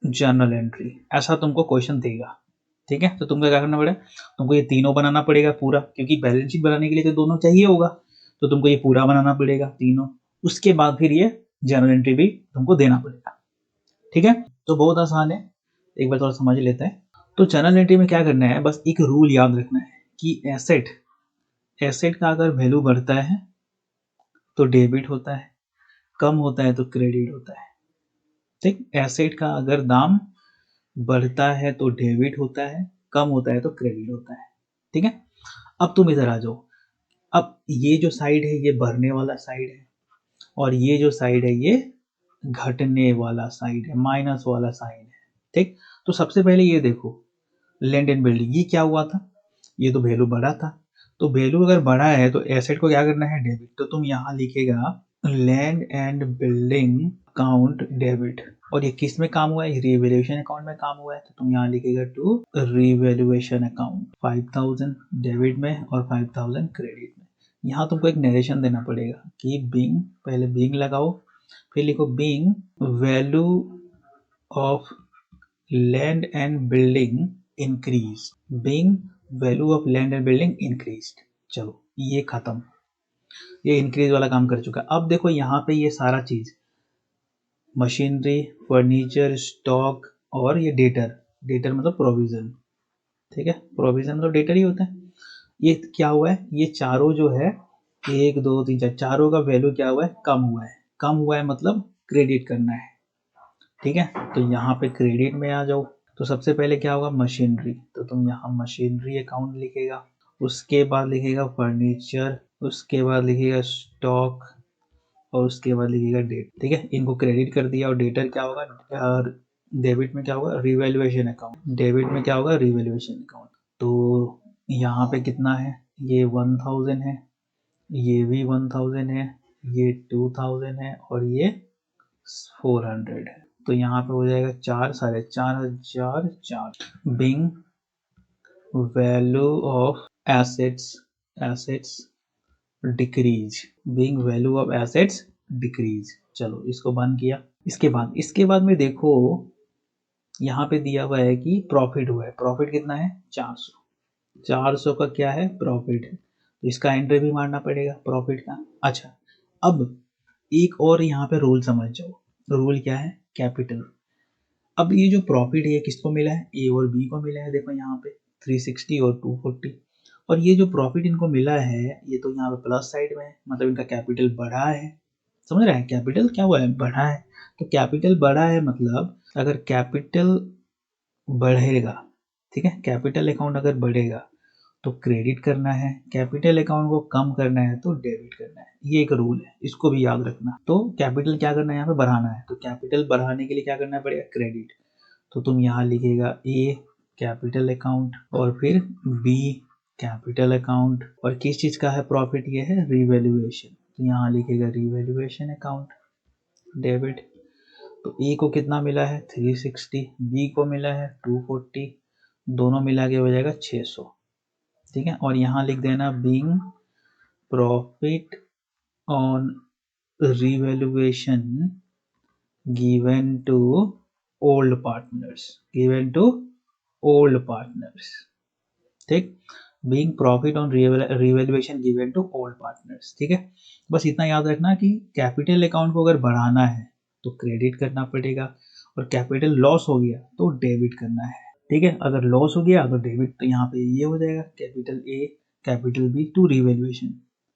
journal entry, ऐसा तुमको क्वेश्चन देगा। ठीक है, तो तुमको क्या करना पड़ेगा, तुमको ये तीनों बनाना पड़ेगा पूरा, क्योंकि बैलेंस शीट बनाने के लिए तो दोनों चाहिए होगा। तो तुमको ये पूरा बनाना पड़ेगा तीनों, उसके बाद फिर ये जर्नल एंट्री भी तुमको देना पड़ेगा। ठीक है, तो बहुत आसान है, एक बार थोड़ा समझ लेते हैं। तो जर्नल एंट्री में क्या करना है, बस एक रूल याद रखना है कि एसेट का अगर वैल्यू बढ़ता है तो डेबिट होता है, कम होता है तो क्रेडिट होता है। ठीक, एसेट का अगर दाम बढ़ता है तो डेबिट होता है, कम होता है तो क्रेडिट होता है। ठीक है, अब तुम इधर आ जाओ। अब ये जो साइड है ये बढ़ने वाला साइड है, और ये जो साइड है ये घटने वाला साइड है, माइनस वाला साइड है। ठीक, तो सबसे पहले ये देखो लैंड एंड बिल्डिंग, ये क्या हुआ था, ये तो वैल्यू बढ़ा था। तो वैल्यू अगर बढ़ा है तो एसेट को क्या करना है, डेबिट। तो तुम यहाँ लिखेगा land and building account debit, और ये किस में काम हुआ है, रिवैल्यूएशन अकाउंट में काम हुआ है। तो तुम यहाँ लिखेगा टू रिवैल्यूएशन अकाउंट, 5000 डेबिट में और 5000 क्रेडिट में। यहाँ तुमको एक नरेशन देना पड़ेगा कि बीइंग, पहले बीइंग लगाओ, फिर लिखो being value of land and building increase, being value of land and building increased. चलो ये खत्म, ये इंक्रीज वाला काम कर चुका है। अब देखो यहाँ पे ये सारा चीज मशीनरी, फर्नीचर, स्टॉक और ये डेटर मतलब प्रोविजन। ठीक है, प्रोविजन मतलब डेटर ही होता है। ये क्या हुआ है, ये चारों जो है 1 2 3 4 चारों का वैल्यू क्या हुआ है, कम हुआ है। कम हुआ है मतलब क्रेडिट करना है। ठीक है, तो यहाँ पे क्रेडिट में आ जाओ। तो सबसे पहले क्या होगा, मशीनरी। तो तुम यहाँ मशीनरी अकाउंट लिखेगा, उसके बाद लिखेगा फर्नीचर, उसके बाद लिखेगा स्टॉक, और उसके बाद लिखिएगा डेट। ठीक है, इनको क्रेडिट कर दिया। और डेटर क्या होगा, डेबिट में क्या होगा, रिवैल्यूएशन अकाउंट, डेबिट में क्या होगा, रिवैल्यूएशन अकाउंट। तो यहाँ पे कितना है, ये 1000 है, ये भी 1000 है, ये 2000 है, और ये 400 है। तो यहाँ पे हो जाएगा 4,45,004। Being value of assets decrease, being value of assets decrease. चलो इसको बंद किया। इसके बाद में देखो यहाँ पे दिया हुआ है कि प्रॉफिट हुआ है। प्रॉफिट कितना है, 400 का क्या है, प्रॉफिट है। तो इसका एंट्री भी मारना पड़ेगा प्रॉफिट का। अच्छा, अब एक और यहाँ पे रूल समझ जाओ। रूल क्या है, कैपिटल। अब ये जो प्रॉफिट है ये किसको मिला है, ए और बी को मिला है। देखो यहाँ पे 360 और 240। और ये जो प्रॉफिट इनको मिला है ये तो यहाँ पे प्लस साइड में है, मतलब इनका कैपिटल बढ़ा है। समझ रहा है, कैपिटल क्या हुआ है, बढ़ा है। तो कैपिटल बढ़ा है मतलब अगर कैपिटल बढ़ेगा, ठीक है, कैपिटल अकाउंट अगर बढ़ेगा तो क्रेडिट करना है, कैपिटल अकाउंट को कम करना है तो डेबिट करना है। ये एक रूल है, इसको भी याद रखना। तो कैपिटल क्या करना है, यहाँ पे बढ़ाना है, तो कैपिटल बढ़ाने के लिए क्या करना पड़ेगा, क्रेडिट। तो तुम यहाँ लिखेगा ए कैपिटल अकाउंट, और फिर बी कैपिटल अकाउंट, और किस चीज का है प्रॉफिट, ये है रिवैल्यूएशन। तो यहाँ लिखेगा रिवैल्यूएशन अकाउंट डेबिट। तो ए को कितना मिला है 360, बी को मिला है 240, दोनों मिला के हो जाएगा 600। ठीक है, और यहाँ लिख देना being profit on revaluation given to old partners. ठीक, being profit on revaluation given to old partners. ठीक है, बस इतना याद रखना कि कैपिटल अकाउंट को अगर बढ़ाना है तो क्रेडिट करना पड़ेगा, और कैपिटल लॉस हो गया तो डेबिट करना है। ठीक है, अगर लॉस हो गया तो डेबिट। तो यहाँ पे ये हो जाएगा capital A capital B to revaluation.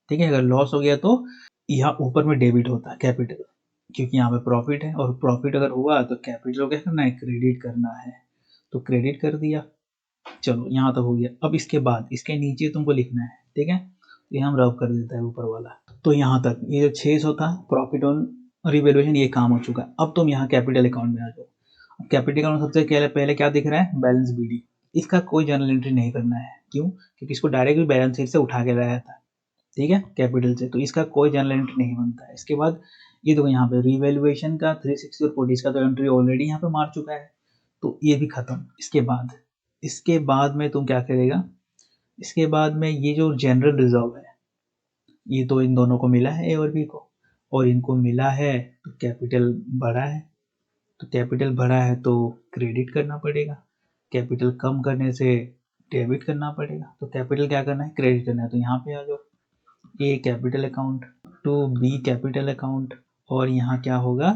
ठीक है, अगर लॉस हो गया तो यहाँ ऊपर में डेबिट होता है कैपिटल, क्योंकि यहाँ पे प्रॉफिट है, और प्रॉफिट अगर हुआ तो कैपिटल को क्या करना है, क्रेडिट करना है, तो क्रेडिट कर दिया। चलो यहाँ तक हो गया। अब इसके बाद इसके नीचे तुमको लिखना है, ठीक है, तो यहाँ हम रब कर देता है ऊपर वाला। तो यहाँ तक ये जो 600 था प्रॉफिट ऑन रिवैल्यूएशन, ये काम हो चुका है। अब तुम यहाँ कैपिटल अकाउंट में आ जाओ। अब कैपिटल अकाउंट सबसे पहले क्या दिख रहा है, बैलेंस बीडी। इसका कोई जर्नल एंट्री नहीं करना है, क्यों, क्योंकि इसको डायरेक्ट भी बैलेंस शीट से उठा के लाया था, ठीक है, कैपिटल से, तो इसका कोई जर्नल एंट्री नहीं बनता है। इसके बाद ये देखो यहाँ पे रिवैल्यूएशन का 360 और 40 का तो एंट्री ऑलरेडी यहाँ पे मार चुका है, तो ये भी खत्म। इसके बाद में तुम क्या करेगा, इसके बाद में ये जो जनरल रिजर्व है, ये तो इन दोनों को मिला है, ए और बी को, और इनको मिला है तो कैपिटल बढ़ा है, तो कैपिटल बढ़ा है तो क्रेडिट करना पड़ेगा, कैपिटल कम करने से डेबिट करना पड़ेगा, तो कैपिटल क्या करना है, क्रेडिट करना है। तो यहाँ पे आ जाओ, A capital account to B capital account, और यहाँ क्या होगा,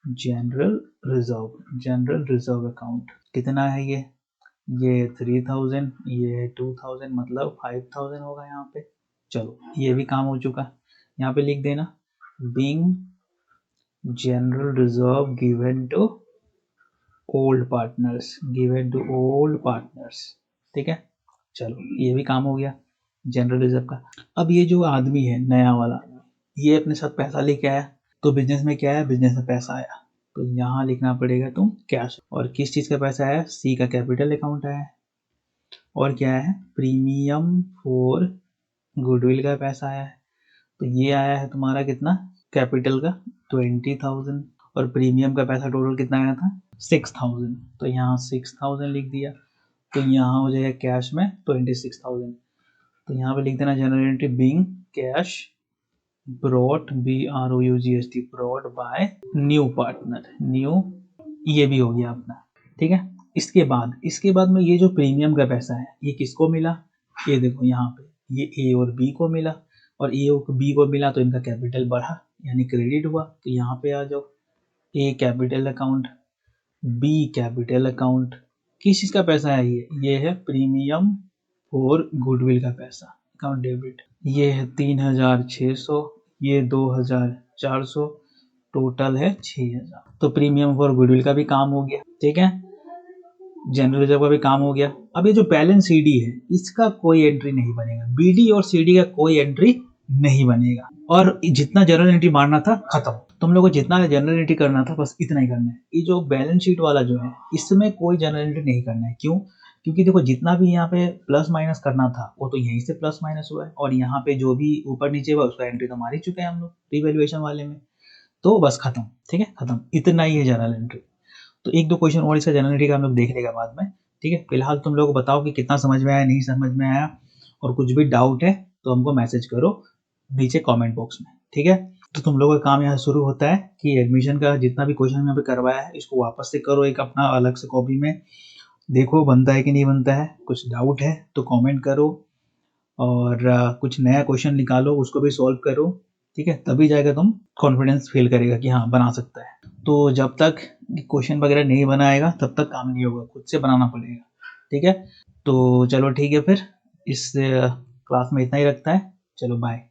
जनरल रिजर्व अकाउंट। कितना है ये 3000, ये 2000, मतलब 5000 होगा यहाँ पे। चलो ये भी काम हो चुका। यहाँ पे लिख देना being general reserve given to old partners, ठीक है। चलो ये भी काम हो गया जनरल रिजर्व का। अब ये जो आदमी है नया वाला, ये अपने साथ पैसा लेके आया, तो बिजनेस में क्या है, बिजनेस में पैसा आया, तो यहाँ लिखना पड़ेगा तुम कैश। और किस चीज़ का पैसा आया, सी का कैपिटल अकाउंट आया है, और क्या है, प्रीमियम फॉर गुडविल का पैसा आया है, तो ये आया है तुम्हारा कितना, कैपिटल का 20,000, और प्रीमियम का पैसा टोटल कितना आया था, 6,000, तो यहाँ 6,000 लिख दिया, तो यहाँ हो जाएगा कैश में 26,000, तो यहाँ पे लिख देना general entry being cash brought BROUGHT brought by new partner, ये भी हो गया अपना, ठीक है। इसके बाद में ये जो प्रीमियम का पैसा है, ये किसको मिला, ये देखो यहाँ पे, ये ए और बी को मिला, और ए और बी को मिला तो इनका कैपिटल बढ़ा, यानी क्रेडिट हुआ, तो यहाँ पे आ जाओ, A capital account, B capital account, किस चीज़ का पैसा है, ये है प्रीमियम और गुडविल का पैसा, अकाउंट डेबिट, ये है 3600, ये 2400, टोटल है 6000, तो प्रीमियम और गुडविल का भी काम हो गया, ठीक है, जनरल रिजर्व का भी काम हो गया। अब ये जो बैलेंस सीडी है, इसका कोई एंट्री नहीं बनेगा, बीडी और सीडी का कोई एंट्री नहीं बनेगा, और जितना जनरल एंट्री मारना था खत्म, तुम लोगों को जितना जनरल एंट्री करना था बस इतना ही करना है। ये जो बैलेंस शीट वाला जो है, इसमें कोई जनरल एंट्री नहीं करना है, क्यों, क्योंकि देखो जितना भी यहाँ पे प्लस माइनस करना था वो तो यहीं से प्लस माइनस हुआ है, और यहाँ पे जो भी ऊपर नीचे हुआ उसका एंट्री तो मार ही चुके हैं हम लोग रिवैल्यूएशन वाले में, तो बस खत्म, ठीक है, खत्म, इतना ही है जनरल एंट्री। तो एक दो क्वेश्चन और इसका जनरल एंट्री का हम लोग देख लेगा बाद में, ठीक है। फिलहाल तुम लोग बताओ कि कितना समझ में आया, नहीं समझ में आया, और कुछ भी डाउट है तो हमको मैसेज करो नीचे कमेंट बॉक्स में, ठीक है। तो तुम लोगों का काम यहाँ शुरू होता है कि एडमिशन का जितना भी क्वेश्चन यहाँ पे करवाया है इसको वापस से करो, एक अपना अलग से कॉपी में देखो बनता है कि नहीं बनता है, कुछ डाउट है तो कमेंट करो, और कुछ नया क्वेश्चन निकालो उसको भी सॉल्व करो, ठीक है, तभी जाएगा तुम कॉन्फिडेंस फील करेगा कि हाँ बना सकता है। तो जब तक क्वेश्चन वगैरह नहीं बनाएगा तब तक काम नहीं होगा, खुद से बनाना पड़ेगा, ठीक है। तो चलो ठीक है, फिर इस क्लास में इतना ही रखता है, चलो बाय।